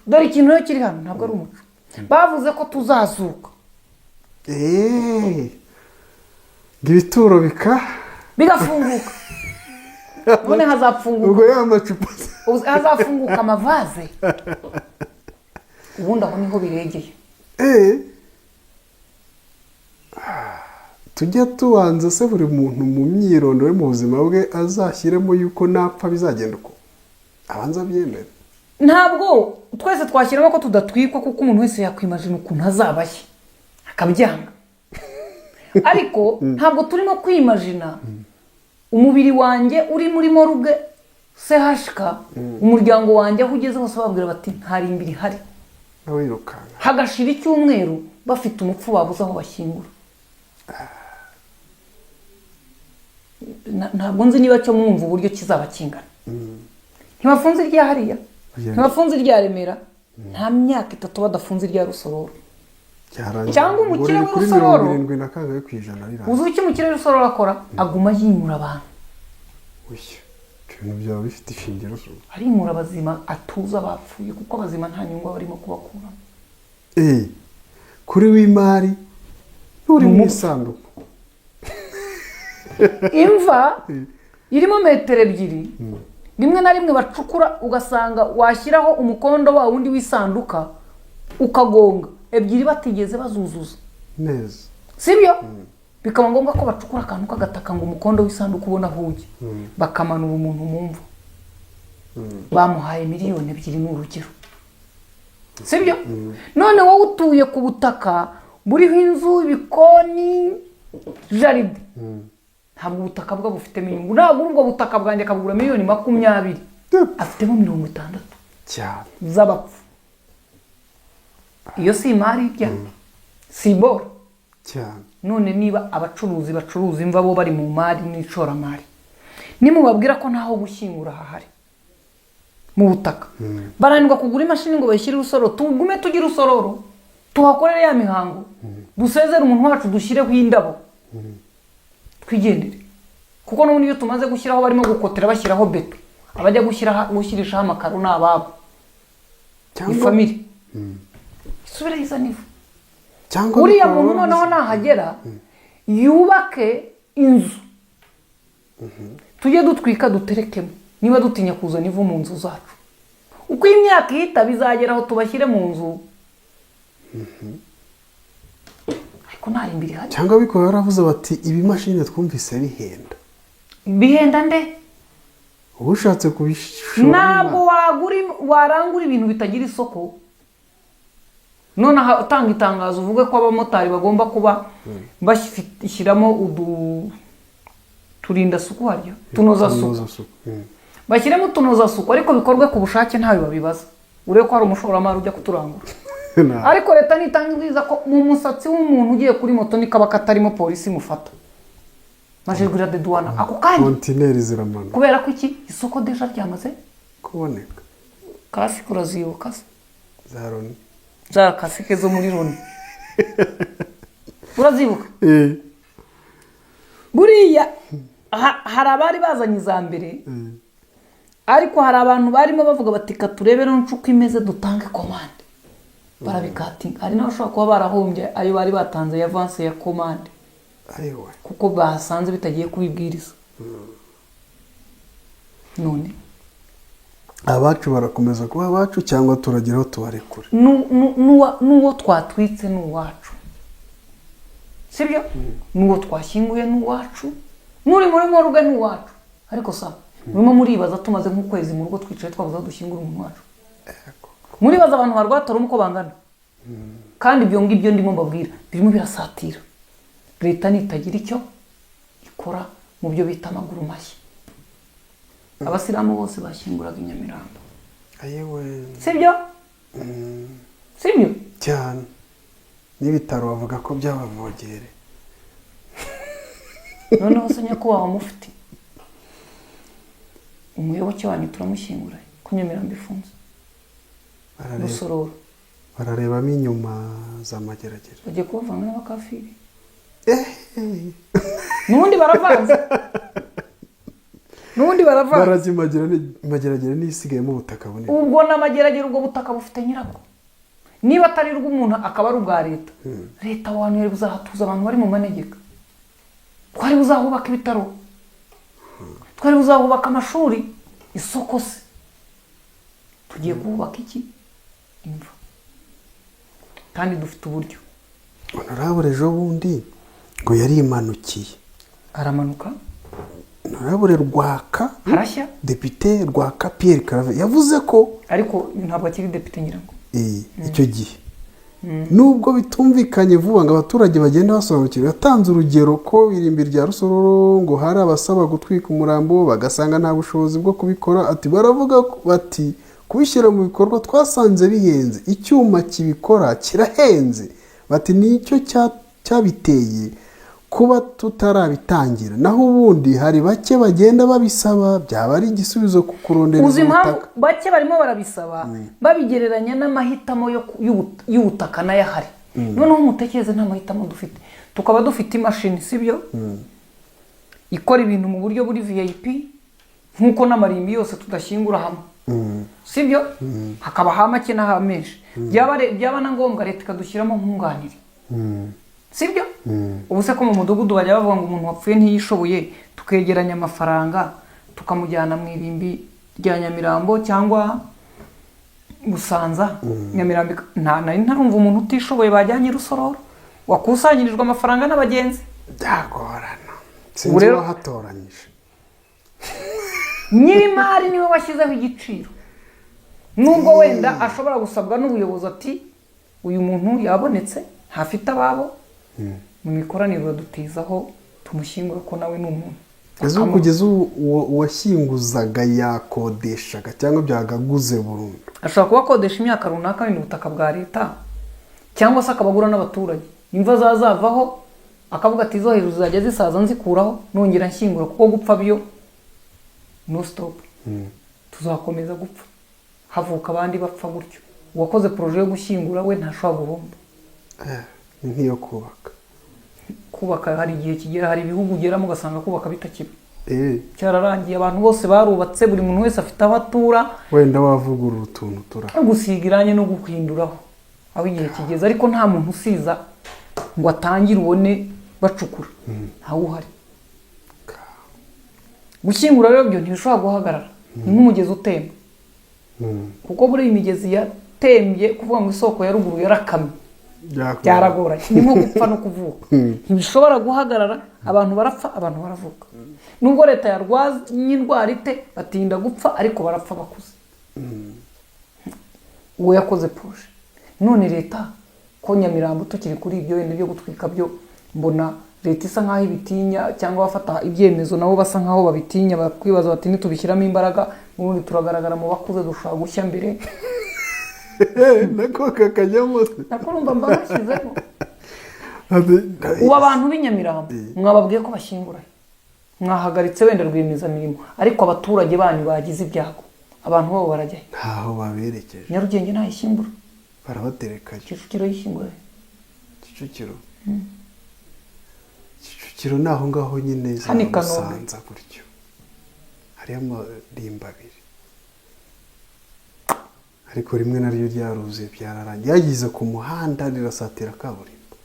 dore ikintu rero kiri hano ntabwo ari umuco bavuze ko tuzazuka ibituro bigafunguka none hazapfunguka ubwo ya macupa hazafunguka amavaze ubundi aho niho biregeye. tujya tubanza se buri muntu mu myirondoro yo mu buzima bwe azashyiremo yuko napfa bizagenda uko abanza byemera. Ntabwo twese twashyiramo ko tudatwikwa kuko umuntu wese yakwimajina ukuntu azabaye akabyanga ariko ntabwo turimo kwimajina umubiri wanjye uri muri moruge CHK umuryango wanjye aho ugeze hose babwira bati ntari imbere ihari hagashira icyumweru bafite umupfu babuze aho bashyingura. Ntabwo nzi niba cyo mwumva uburyo kizaba kingana. Ntibafunze irya hariya ntibafunze irya Remera nta myaka 3 badafunze irya Rusororo cyangwa umukire w'Urusororo uzi iki umukire w'Urusororo akora aguma yimura abantu ibintu byaba bifite ishingiro arimura abazima atuza bapfuye kuko abazima nta nyungu barimo kubakura kuri w'imari uri mu isanduku imva irimo metero 2 rimwe na rimwe bacukura ugasanga washyiraho umukondo wa wundi w'isanduka ukagonga 2 batigeze bazuzuza neza sibyo bikaba ngombwa ko bacukura akantu kagataka ngo umukondo w'isanduku ubona huye bakamanura umuntu mu mva bamuhaye miliyoni 2 n'urugero sibyo none wowe utuye ku butaka buriho inzu ibikoni jaride ntabwo ubutaka bwa bufitemo inyungu ntabwo ubwo butaka bwanjye akabugura miliyoni 20 afitemo 60 cyane z'abapfu iyo si imari ibya si bora cyane. none niba abacuruzi bacuruza imva bo bari mu mari n'ishoramari nimubabwira ko ntaho gushyingura hahari mu butaka baranirwa kugura imashini ngo bayishyire Rusororo tugume tugira Rusororo tuhakorere ya mihango dusezere umuntu wacu dushyireho indabo twigendere kuko n'ubundi iyo tumaze gushyiraho barimo gukotera bashyiraho beto abajya gushyirishaho amakaro n'ababo ifamili isubira yizanivu uriya muntu noneho nahagera yubake inzu tujye dutwika duterekemo niba dutinya kuzana ivu mu nzu zacu uko imyaka ihita bizagera aho tubashyire mu nzu ariko ntari imbere ihari cyangwa bikora baravuze bati ibimashini twumvise bihenda nde ubushatse kubishora ntabwo warangura ibintu bitagira isoko none utanga itangazo uvuge ko abamotari bagomba kuba bashyiramo turinda suku haryo tunoza suku bashyiremo tunoza suku ariko bikorwe ku bushake ntawe babibaza ureko hari umushoramari ujya kuturangura ariko leta nitanga ibwiza ko mu musatsi w'umuntu ugiye kuri moto nikaba katarimo polisi mufata majegura de douane ako kanya kontineri ziramana kubera ko iki isoko deja ryamaze kuboneka kasi kurazibuka zaroni za kasike zo muri Loni urazibuka buriya hari abari bazanye za mbere ariko hari abantu barimo bavuga bati katurebe n'ucuko imeze dutange commande barabikatinga hari n'abashobora kuba barahombye ayo bari batanze ya avance ya commande kuko basanze bitagiye kubibwiriza none abacu barakomeza kuba abacu cyangwa turageraho tubarekure n'uwo twatwitse n'uwacu sibyo n'uwo twashyinguye n'uwacu n'uri muri moruge n'uwacu ariko sa murimo muribaza tumaze nk'ukwezi mu rugo twicaye twabuze aho dushyingura umuntu wacu muribaza abantu barwatora uko bangana kandi ibyo ngibyo ndimo mbabwira birimo birasatira leta nitagira icyo ikora mu byo bita amaguru mashya abasilamu bose bashyinguraga i Nyamirambo sibyo sibyo cyane n'ibitaro bavuga ko byabavogere noneho se nyakubahwa mufti umuyoboke wanyu turamushyingura ko Nyamirambo ifunze Rusororo bararebamo inyuma za mageragere bagiye kubavanga n'abakafiri n'ubundi baravanze mageragere n'isigayemo ubutaka bunini ubwo n'amageragere ubwo butaka bufite nyirabwo niba atari rw'umuntu akaba ari ubwa leta leta abantu yari buzahatuza abantu bari mu manegeka, twari buzahubaka ibitaro, twari buzahubaka amashuri, isoko se tugiye kubaka iki? Imva. Kandi dufite uburyo. Honorable ejo bundi ngo yarimanukiye, aramanuka, Honorable Rwaka harashya, Depite Rwaka Pierre Claver yavuze ko ariko ntabwo akiri depite nyirango icyo gihe nubwo bitumvikanye vuba ngo abaturage bagenda basobanukirwa, yatanze urugero ko irimbi rya Rusororo ngo hari abasaba gutwika umurambo bagasanga nta bushobozi bwo kubikora. Ati baravuga bati kubishyira mu bikorwa twasanze bihenze, icyuma kibikora kirahenze, bati nicyo cyabiteye kuba tutarabitangira, naho ubundi hari bake bagenda babisaba, byaba ari igisubizo ku kurondera ubutaka. Bake barimo barabisaba babigereranya n'amahitamo y'ubutaka n'ayahari. Noneho umutekereze nta mahitamo dufite, tukaba dufite imashini sibyo ikora ibintu mu buryo buri VIP, nk'uko n'amarimbi yose tudashyingura hamwe sibyo, hakaba hamake n'aha menshi, byaba na ngombwa leta ikadushyiramo nkunganire sibyo. Ubu se ko mu mudugudu bajya bavuga ngo umuntu wapfuye ntiyishoboye, tukegeranya amafaranga tukamujyana mu irimbi rya Nyamirambo cyangwa Busanza. Nyamirambo ntarumva umuntu utishoboye bajyanye Rusororo wakusanyirijwe amafaranga n'abagenzi, byagorana. Sinzi wahatoranyije nyir'imari niwe washyizeho igiciro, nubwo wenda ashobora gusabwa n'ubuyobozi ati uyu muntu yabonetse ntafite ababo, mu mikoranire dutizaho tumushyingura ko nawe ni umuntu. Ezo kugeza uwashyinguzaga yakodeshaga cyangwa byagaguze burundu, ashobora kuba akodesha imyaka runaka wenda ubutaka bwa leta, cyangwa se akabagura n'abaturage, imva zazavaho akavuga ati izo hejuru zajya zisaza nzikuraho nongera nshyingura, kuko gupfa byo no stop, tuzakomeza gupfa, havuka abandi bapfa gutyo. Uwakoze projet yo gushyingura we ntashobora guhomba. Ni nk'iyo kubaka hari igihe kigera, hari ibihugu ugeramo ugasanga kubaka bitakiba, cyararangiye, abantu bose barubatse, buri muntu wese afite aho atura, wenda wavugurura utuntu turaho, gusiga irangi no guhinduraho aho igihe kigeze, ariko nta muntu usiza ngo atangire ubone bacukura, ntawe uhari. Gushyingura rero byo ntibishobora guhagarara, ni nk'umugezi utemba, kuko buriya imigezi yatembye kuvuga ngo isoko ya ruguru yarakamye, byaragoranye, ni nko gupfa no kuvuka, ntibishobora guhagarara, abantu barapfa, abantu baravuka. Nubwo leta yarwanye indwara ite batinda gupfa, ariko barapfa bakuze. Uwo yakoze projet, none leta ko Nyamirambo tukiri kuri ibyo wenda byo gutwika byo, mbona leta isa nkaho ibitinya, cyangwa bafata ibyemezo nabo basa nkaho babitinya, bakwibaza bati nitubishyiramo imbaraga ubundi turagaragara mu bakuze dushobora gushya mbere. nako kakajyamo, nako numva mbashyizeho. Ubu abantu b'Inyamirambo mwababwiye ko bashyingura, mwahagaritse wenda rwiyemezamirimo, ariko abaturage banyu bagize ibyago, abantu babo barajyayo, ntaho baberekeje. Nyarugenge ntayishyingura, barabaterekaye. Kicukiro yishyingura, Kicukiro naho ngaho nyine za Musanza gutyo, hariyo amarimba abiri, ariko rimwe naryo ryaruzuye byararangiye, yagize ku muhanda rirasatira kaburimbo,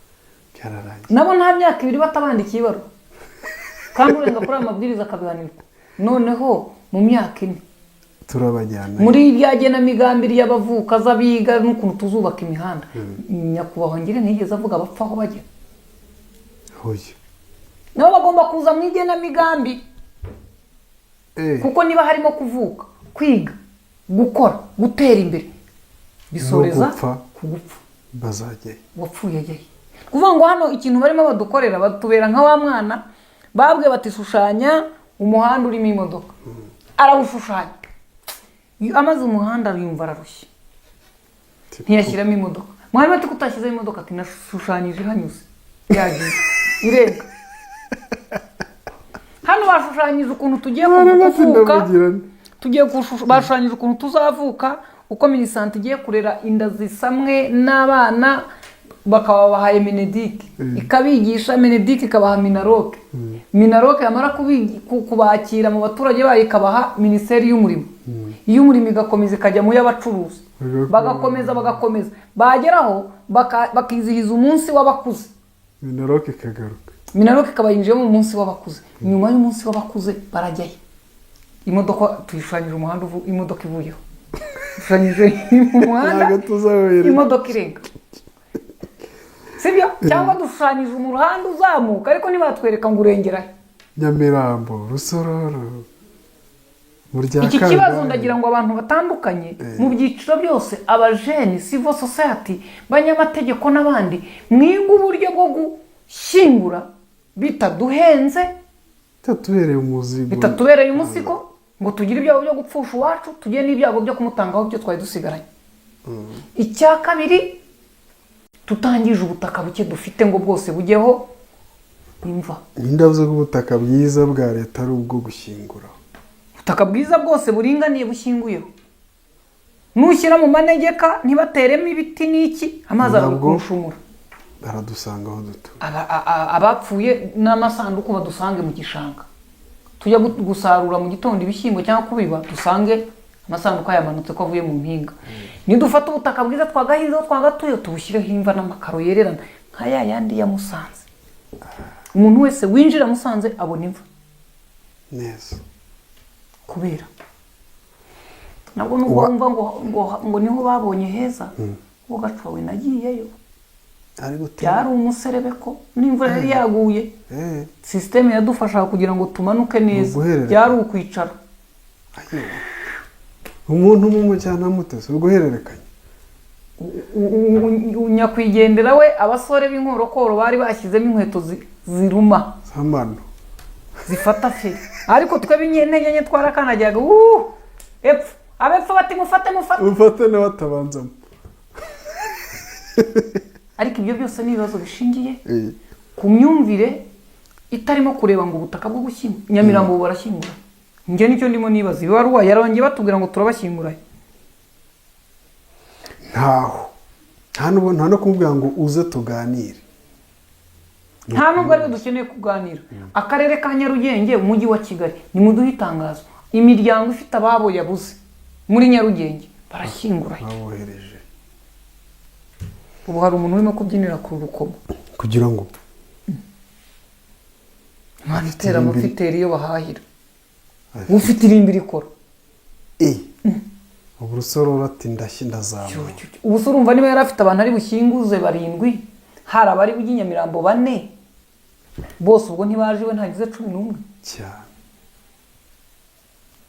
byararangiye. Nabo nta myaka ibiri batabandikiye ibaruwa, kandi urenga kuri amabwiriza akabihanirwa. Noneho mu myaka ine turabajyana muri irya genamigambi y'abavuka z'abiga n'ukuntu tuzubaka imihanda. Nyakubahwa ngire ntigeze avuga abapfa aho bajya, nabo bagomba kuza mu igenamigambi, kuko niba harimo kuvuka, kwiga, gukora, gutera imbere, bisoreza ku gupfa, bazajyayo, wapfuye ajyayo. Kuvuga ngo hano ikintu barimo badukorera batubera nka wa mwana babwiye bati shushanya umuhanda urimo imodoka, arawushushanya, amaze umuhanda yumva ararushye, ntiyashyiramo imodoka. Mwarimu ati kutashyizeho imodoka, ati nashushanyije hanyuze, yagiye irenga. Hano bashushanyije ukuntu tugiye kuvuka, bashushanyije ukuntu tuzavuka, uko minisante igiye kurera inda zisamwe n'abana, bakaba bahaye Menedike, ikabigisha, Menedike ikabaha Minaroke, Minaroke yamara kubakira mu baturage bayo ikabaha Minisiteri y'Umurimo, iyo umurimo igakomeza ikajya mu y'abacuruzi bagakomeza bageraho bakizihiza umunsi w'abakuze, minaroke ikagaruka, minaroke ikaba yinjiyemo mu munsi w'abakuze. Nyuma y'umunsi w'abakuze barajyayo, imodoka tuyishushanyije umuhanda imodoka ivuyeho, tuyishushanyije umuhanda imodoka irenga, sibyo? Cyangwa dushushanyije umuhanda uzamuka ariko ntibatwereka ngo urengerayo. Nyamirambo, Rusororo, iki kibazo ndagira ngo abantu batandukanye mu byiciro byose, abajeni, civil society, banyamategeko n'abandi, mwiga uburyo bwo gushyingura bitaduhenze, bitatubereye umuzigo ngo tugire ibyago byo gupfusha uwacu, tugire n'ibyago byo kumutangaho ibyo twari dusigaranye. Icya kabiri, tutangije ubutaka buke dufite ngo bwose bujyeho imva. Ndavuze ko ubutaka bwiza bwa leta ari ubwo gushyingura, ubutaka bwiza bwose buringaniye bushyinguyeho, nushyira mu manegeka ntibateremo ibiti n'iki, amazi arabukunshumura, baradusanga aho dutuye. Abapfuye n'amasanduku badusange mu gishanga, tujya gusarura mu gitondo ibishyimbo cyangwa kubiba dusange amasanduku yamanutse ko avuye mu mpinga. Nidufata ubutaka bwiza twagahinzeho twagatuye tubushyireho imva n'amakaro yererana nka ya yandi ya Musanze. Umuntu wese winjira Musanze abona imva neza, kubera nabwo nubwo wumva ngo niho babonye heza, ubwo gacawe nagiyeyo byari umuserebeko, n'imvura yari yaguye, sisiteme yadufashaga kugira ngo tumanuke neza, byari ukwicara. Umuntu mumujyana mutese uguhererekanya, nyakwigendera we abasore b'inkorokoro bari bashyizemo inkweto ziruma zamano zifata fe, ariko twebwe intege nke twarakanajyaga epfo, abepfo bati mufate nawe atabanzamo. Ariko ibyo byose ni ibibazo bishingiye ku myumvire itarimo kureba ngo ubutaka bwo gushyingura. Nyamirambo barashyingura, njye nicyo ndimo nibaza, ibaruwa yarangiye batubwira ngo turabashyingura, nta no kumubwira ngo uze tuganire, nta nubwo ariyo dukeneye kuganira. Akarere ka Nyarugenge, umujyi wa Kigali, nimuduhe itangazo, imiryango ifite ababo yabuze muri Nyarugenge barashyingura. Ubu hari umuntu urimo kubyinira ku rukomo kugira ngo mwana itera amafiteri iyo bahahira, ufite irimbi rikora ubu Rusororo ati ndazamuye. Ubu se urumva niba yari afite abantu ari bushyinguze 7, hari abari bujye Nyamirambo 4, bose ubwo ntibaje we ntagize 11 cyane.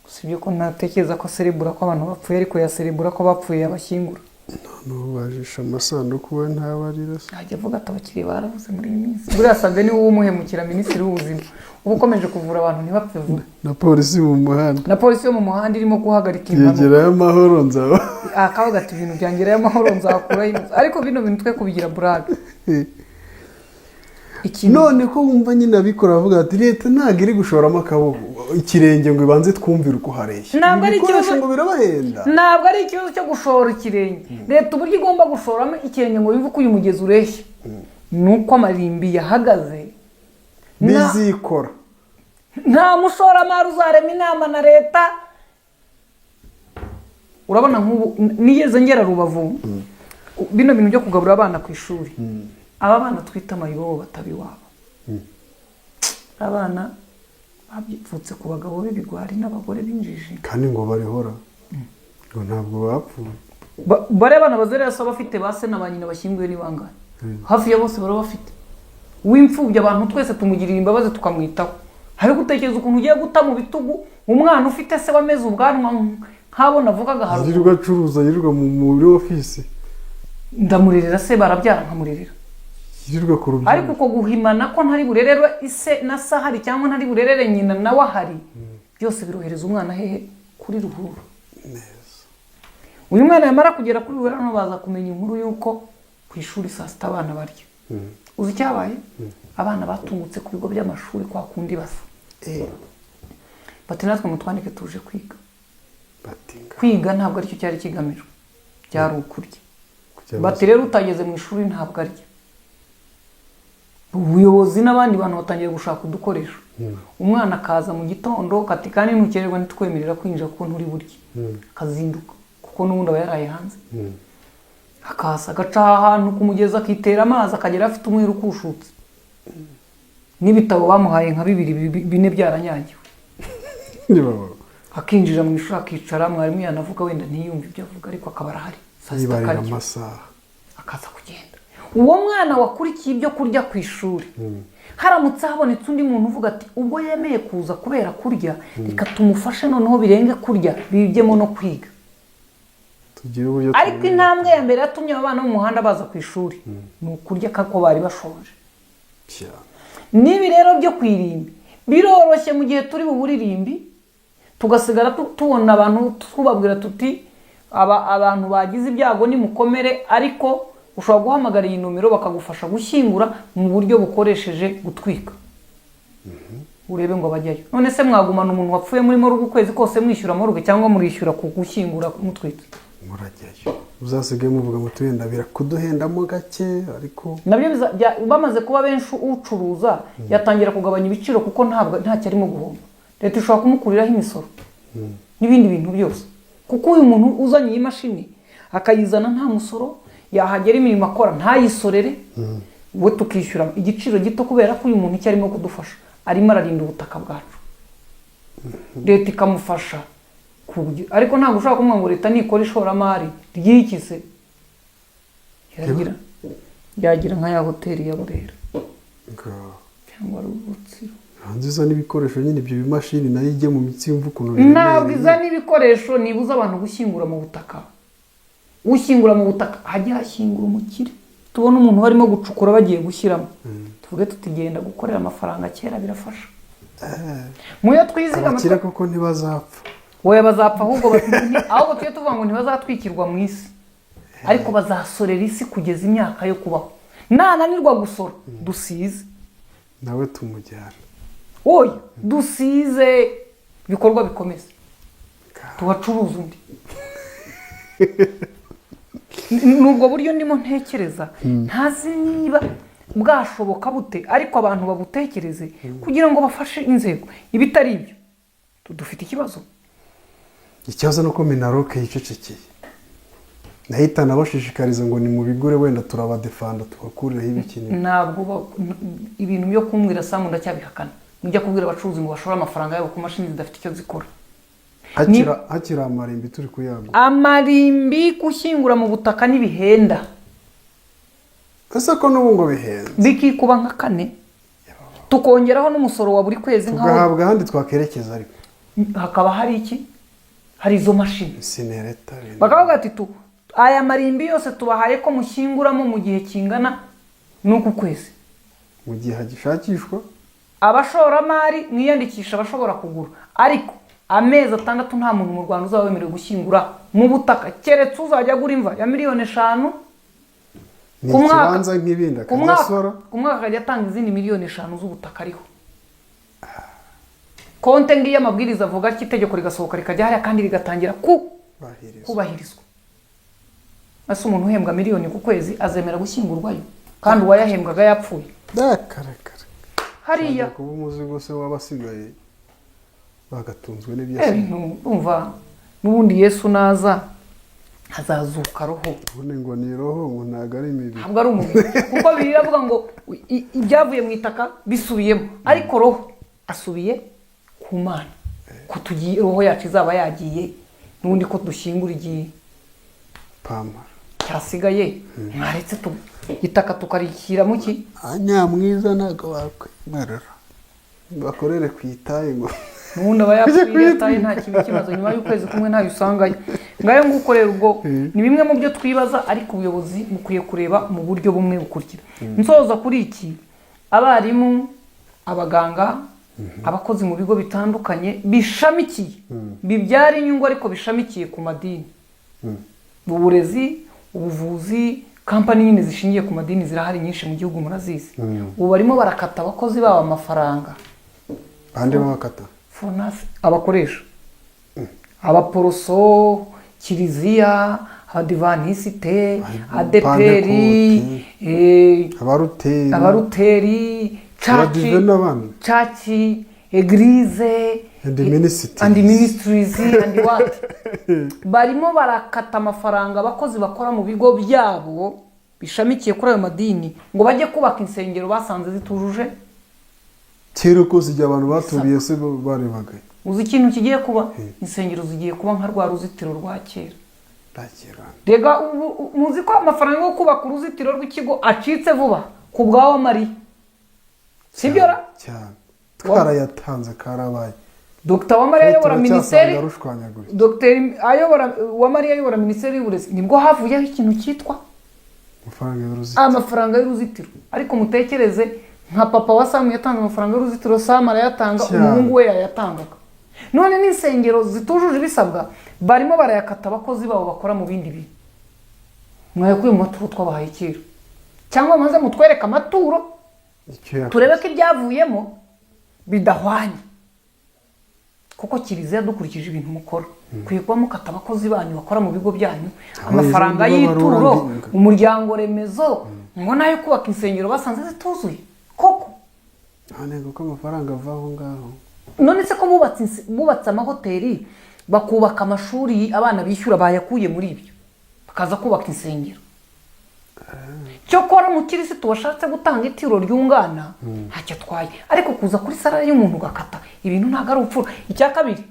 Sibyo ko natekereza ko serebura ko abantu bapfuye, ariko ya serebura ko bapfuye abashyingura. None bajisha amasanduku we ntabarira se, ajya avuga ati abakiriya barabuze muri iyi minsi. Buriya Save ni wowe umuhemukira minisitiri w'ubuzima, uba ukomeje kuvura abantu ntibapfe vuba. Na polisi mu muhanda, na polisi yo mu muhanda irimo guhagarika impanuka. Yegerayo amahoro nzaba akavuga ati ibintu byangerayo amahoro nzakurayo, ariko bino bintu twe kubigira burage. None ko wumva nyine abikora avuga ati leta ntabwo iri gushoramo akaboko ikirenge ngo ibanze twumvire uko hareshya, ntabwo ari ikibazo ngo birabahenda, ntabwo ari ikibazo cyo gushora ikirenge. Leta uburyo igomba gushoramo ikirenge ngo yumve ko uyu mugezi ureshya, nuko amarimbi yahagaze bizikora. Nta mushoramari uzarema inama na leta. Urabona nk'ubu nigeze ngera Rubavu, bino bintu byo kugaburira abana ku ishuri, aba bana twita amayibobo batabiwabo, abana babyipfutse ku bagabo b'ibigwari n'abagore b'injiji, kandi ngo barihora ngo ntabwo bapfuye. Barebana bazerera so bafite base na banyina bashyinguye n'ibangana, hafi ya bose baro bafite. W'imfubye abantu twese tumugirira imbabazi tukamwitaho, hari gutekereza ukuntu ugiye guta mu bitugu umwana ufite se wameze ubwanwa nk'abo navugaga haruguru, yirirwa acuruza, yirirwa muri ofisi, ndamurerera se barabyara nkamurerera, yirirwa ku rubyaro. Ariko uko guhimana ko ntari burererwe ise na sahari cyangwa ntari burerere nyina nawe ahari, byose birohereza umwana hehe kuri ruhuru. Uyu mwana yamara kugera kuri ruhuru hano baza kumenya inkuru yuko ku ishuri saa sita abana barya. Uzi icyabaye? Abana batungutse ku bigo by'amashuri kwa kundi basa. Bati natwe mutwandike tuje kwiga. Kwiga ntabwo aricyo cyari kigamijwe, byari ukurya. Bati rero utageze mu ishuri ntabwo arya. ubuyobozi n'abandi bantu batangiye gushaka udukoresho. Umwana akaza mu gitondo kati kandi ntukererwa ntitwemerera kwinjira kuko nturi burye, akazinduka kuko n'ubundi aba yaraye hanze, akaza agaca ahantu ku mugezi akitera amazi akagera afite umwere ukushutse, n'ibitabo bamuhaye nka 2 byaranyagiwe, akinjira mu ishuri akicara, mwarimu yanavuga wenda ntiyumve ibyo avuga ariko akaba arahari, yibarira amasaha akaza kugenda. Uwo mwana wakurikiye ibyo kurya ku ishuri, haramutse habonetse undi muntu uvuga ati ubwo yemeye kuza kubera kurya reka tumufashe noneho birenge kurya bijyemo no kwiga, ariko intambwe ya mbere yatumye abana mu muhanda baza ku ishuri ni ukurya kako bari bashonje. Nibi rero byo kwirimbi biroroshye mu gihe turi buburirimbi tugasigara tubona abantu twubabwira tuti abantu bagize ibyago ni mukomere, ariko ushobora guhamagara iyi nomero bakagufasha gushyingura mu buryo bukoresheje gutwika. Urebe ngo bajyayo. None se mwagumana umuntu wapfuye muri moruge ukwezi kose mwishyura moruge cyangwa murishyura ku gushyingura mutwitse? Murajyayo. Uzasigaye muvuga ngo tuyenda birakuduhendamo gake, ariko nabyo bamaze kuba benshi ucuruza yatangira kugabanya ibiciro kuko nta cyarimo guhomba. Leta ishobora kumukuriraho imisoro n'ibindi bintu byose, kuko uyu muntu uzanye iyi mashini akayizana nta musoro, yahagera imirimo akora ntayisorere, we tukishyura igiciro gito kubera ko uyu muntu icyo arimo kudufasha arimo ararinda ubutaka bwacu, leta ikamufasha ariko ntabwo ushobora kumva ngo leta nikora ishoramari ry'ikize yagira nka ya hoteli ya Burera cyangwa Rutsiro, nziza n'ibikoresho nyine ibyo bimashini nayo ijye mu mitsi yumva ukuntu ntabwo iza n'ibikoresho nibuza abantu gushyingura mu butaka. Ushyingura mu butaka hajya hashyingura umukire, tubona umuntu barimo gucukura bagiye gushyiramo, tuvuge tutigenda gukorera amafaranga kera birafasha. Muyo twizigama abakire koko ntibazapfa, wowe bazapfa ahubwo tuye tuvuga ngo ntibazatwikirwa mu isi, ariko bazasorera isi kugeza imyaka yo kubaho. Nananirwa gusora dusize nawe tumujyana, oya dusize ibikorwa bikomeza tubacuruza undi. Nubwo buryo ndimo ntekereza ntazi niba bwashoboka bute, ariko abantu babutekereze kugira ngo bafashe inzego. Ibitari ibyo dufite ikibazo. Ikibazo nuko Minaroke yicecekeye, nahitana bashishikariza ngo ni mu bigure wenda turabadefanda tubakuriraho ibikinini. Ntabwo ibintu byo kumbwira Samu ndacyabihakana. Njya kubwira abacuruzi ngo bashora amafaranga yabo ku mashini zidafite icyo zikora. Hakira amarimbi turi kuyaga. Amarimbi gushyingura mu butaka n'ibihenda. Ese ko n'ubu ngo bihenze bikikuba nka 4 tukongeraho n'umusoro wa buri kwezi nkaho tugahabwa handi twakerekeza, ariko hakaba hari iki, hari izo mashini sinereta bakavuga ati aya marimbi yose tubahaye ko mushyinguramo mu gihe kingana n'uku kwezi, mu gihe hagishakishwa abashoramari mwiyandikisha bashobora kugura, ariko amezi 6 nta muntu mu Rwanda uzaba wemerewe gushyingura mu butaka keretse uzajya agura imva ya $5,000,000 ku mwaka nk'ibindi akasora ku mwaka akajya atanga izindi $5,000,000 z'ubutaka ariho. Konte ngiye amabwiriza avuga ko itegeko rigasohoka rikajya hariya kandi rigatangira kubahirizwa. Ase umuntu uhembwa $1,000,000 ku kwezi azemera gushyingurwayo kandi uwayahembwaga yapfuye. Dakarakara hariya kuba umuzigo se wabasigaye bagatunzwe n'ibyasi. Umva n'ubundi Yesu naza hazazuka roho. Ubone ngo ni roho ngo ntago ari imibiri. Ntabwo ari umubiri kuko biravuga ngo ibyavuye mu itaka bisubiyemo, ariko roho asubiye ku Mana. Ko tugiye roho yacu izaba yagiye n'ubundi ko dushyingura igiye pamara cyasigaye mwaretse itaka tukarikira mu ki anyamwiza ntago wakwemerera bakorere kwitaye ngo nubundi aba yapfuye ataye nta kintu kibazo nyuma y'ukwezi kumwe ntayo usangayo. Ngayo ngukorera ubwo ni bimwe mu byo twibaza, ariko ubuyobozi bukwiye kureba mu buryo bumwe bukurikira. Nsoza kuri iki, abarimu, abaganga, abakozi mu bigo bitandukanye bishamikiye bibyara inyungu ariko bishamikiye ku madini, uburezi, ubuvuzi, kampani nyine zishingiye ku madini zirahari nyinshi mu gihugu murazizi. Ubu barimo barakata abakozi babo amafaranga. Bande bakata Fonafi abakoresha abaporoso, kiliziya, adivanisite, adeperi, abaruteri, caci, egirize and ministries and what. Barimo barakata amafaranga abakozi bakora mu bigo byabo bishamikiye kuri ayo madini ngo bajye kubaka insengero basanze zitujuje. Kera ko zijya abantu baturiye se barebaga. Uzi ikintu kigiye kuba? Insengero zigiye kuba nka rwa ruzitiro rwa kera. Rega muzi ko amafaranga yo kubaka uruzitiro rw'ikigo acitse vuba ku bwawe Mariya. Sibyo ra? Cyane. Twarayatanze karabaye. Dr. Uwamariya ayobora minisiteri. Dr. Uwamariya ayobora minisiteri y'uburezi nibwo havuyeho ikintu cyitwa amafaranga y'uruzitiro. Ariko mutekereze nka papa wa Samu yatanze amafaranga y'uruzitiro, Samu arayatanga, umuhungu we yayatangaga. None n'insengero zitujuje ibisabwa barimo barayakata abakozi babo bakora mu bindi bintu. Mwayakuye mu maturo twabahaye kera. Cyangwa maze mutwereka amaturo turebe ko ibyavuyemo bidahwanye. Kuko Kiliziya dukurikije ibintu mukora kwiye kuba mukata abakozi banyu bakora mu bigo byanyu amafaranga y'ituro, umuryango remezo ngo nayo kubaka insengero basanze zituzuye koko. None ko amafaranga avaho ngaho. None se ko bubatse amahoteli bakubaka amashuri abana bishyura bayakuye muri ibyo bakaza kubaka insengero. Cyokora mu kirisitu washatse gutanga itiro ryungana ntacyo twaye, ariko kuza kuri salari y'umuntu ugakata ibintu ntago ari upfura. Icya kabiri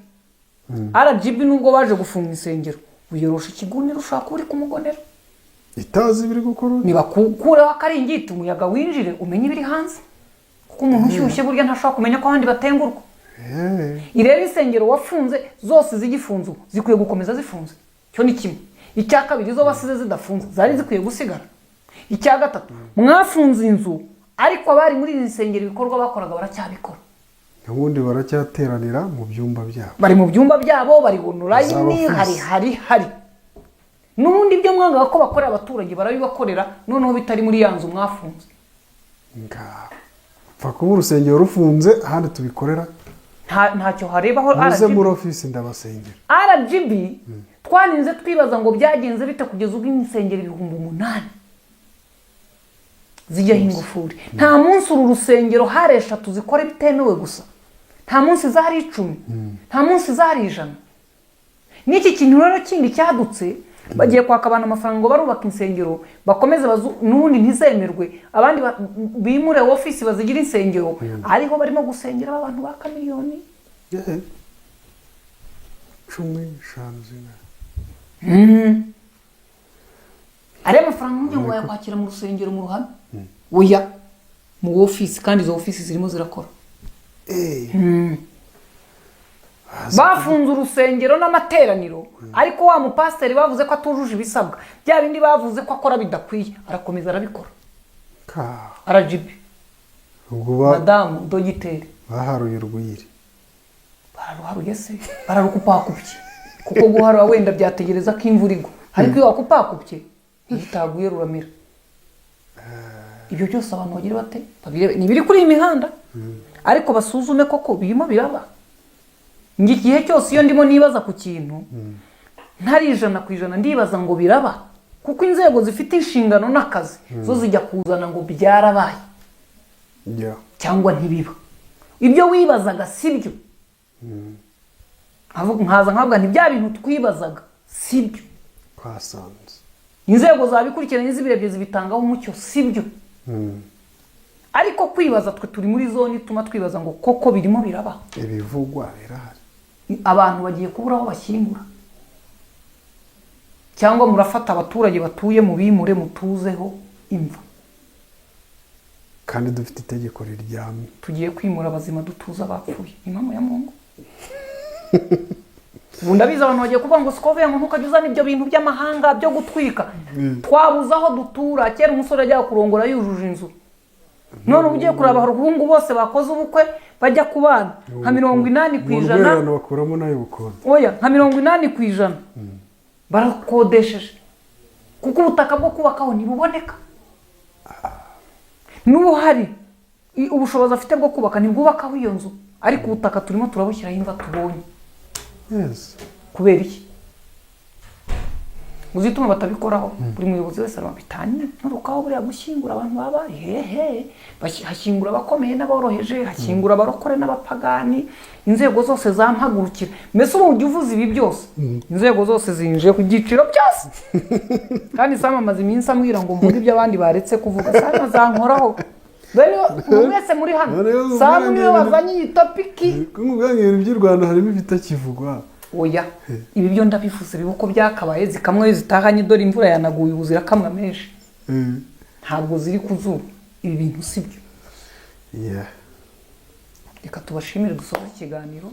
RGB nubwo baje gufunga insengero uyorosha ikigunira ushaka uri kumugonera itazi biri gukora niba kukureho akaringiti umuyaga winjire umenye ibiri hanze, kuko umuntu ushyushye burya ntashobora kumenya ko abandi batengurwa. Irebe insengero wafunze zose zigifunze zikwiye gukomeza zifunze, cyo ni kimwe. Icya kabiri zo basize zidafunze zari zikwiye gusigara. Icya gatatu mwafunze inzu ariko abari muri izi nsengero ibikorwa bakoraga baracyabikora. Ubundi baracyateranira mu byumba byabo. Bari mu byumba byabo, bari online, hari. N'ubundi ibyo mwanga ko bakorera abaturage barabibakorera, noneho bitari muri yanzu mwafunze. Pfa kuba urusengero rufunze ahandi tubikorera. Ntacyo harebaho RGB. Muze muri office ndabasengera. RGB twaninze twibaza ngo byagenze bite kugeza ubwo insengero 8,000 zijyaho ingufuri. Nta munsi uru rusengero hari 3 zikore bitemewe gusa. Nta munsi zari 10, nta munsi zari 100. N'iki kintu rero kindi cyadutse bagiye kwaka abantu amafaranga ngo barubaka insengero bakomeze n'ubundi ntizemerwe, abandi bimure office bazigira insengero ariho barimo gusengera abantu ba kamiliyoni 15. Ari amafaranga ngo yakwakira mu rusengero mu ruhame. Oya mu office, kandi izo office zirimo zirakora. Bafunze urusengero n'amateraniro ariko wa mupasiteri bavuze ko atujuje ibisabwa bya bindi bavuze ko akora bidakwiye arakomeza arabikora. RGB Madamu Dogiteri baharuye urwiri. Bararuharuye se bararukupakubye kuko guharura wenda byategereza ko imvura igwa, ariko iyo wakupakubye itaguye ruramira. Ibyo byose abantu bagira bate babirebe nibiri kuri imihanda, ariko basuzume koko birimo biraba. Ngiye cyose iyo ndimo nibaza ku kintu ntari 100% ndibaza ngo biraba, kuko inzego zifite inshingano n'akazi zo zijya kuzana ngo byarabaye cyangwa ntibiba. Ibyo wibazaga sibyo. Nkaza nkabwa nti bya bintu twibazaga sibyo. Kwasanze inzego zabikurikiranye zibirebye zibitangaho umucyo sibyo. Ariko kwibaza twe turi muri zone ituma twibaza ngo koko birimo biraba. Ibivugwa birahari. Abantu bagiye kubura aho bashyingura, cyangwa murafata abaturage batuye mu bimure mutuzeho imva, kandi dufite itegeko riryamye. Tugiye kwimura abazima dutuza abapfuye. Impamo ya Mungu. Bundabiza abantu bagiye kuvuga ngo Scovia ngo ntukajuzana ibyo bintu by'amahanga byo gutwika. Twabuza aho dutura. Kera umusore ajya kurongora yujuje inzu. None ugiye kuraba abahungu bose bakoze ubukwe bajya kubana nka 80%. Abantu bakuramo nayo bukode. Oya nka 80% barakodesheje kuko ubutaka bwo kubakaho ntibuboneka. N'ubu hari ubushobozi afite bwo kubaka ntibwubakaho iyo nzu, ariko ubutaka turimo turabushyiraho imva tubonye. Yes. Kubera iki? uzituma batabikoraho buri muyobozi wese arabitanye n'urukaho buriya gushyingura abantu baba hehe hashyingura abakomeye n'aboroheje hashyingura abarokore n'abapagani inzego zose zampagurukira mbese ubu ujya uvuze ibi byose inzego zose zinjiye ku byiciro byose kandi Sam amaze iminsi ambwira ngo mvuge ibyo abandi baretse kuvuga Sam azankoraho mwese muri hano Sam niwe wazanye iyi topiki kumubwanira iby'u Rwanda harimo ibitakivugwa oya ibi byo ndabivuze bibuko byakabaye zikamwe zitahanye dore imvura yanaguye ubuzira kamwe menshi ntabwo ziri kuzuba ibi bintu sibyo reka tubashimire dusoza ikiganiro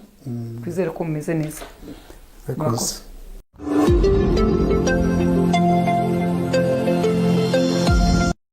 twizere ko mumeze neza Murakoze.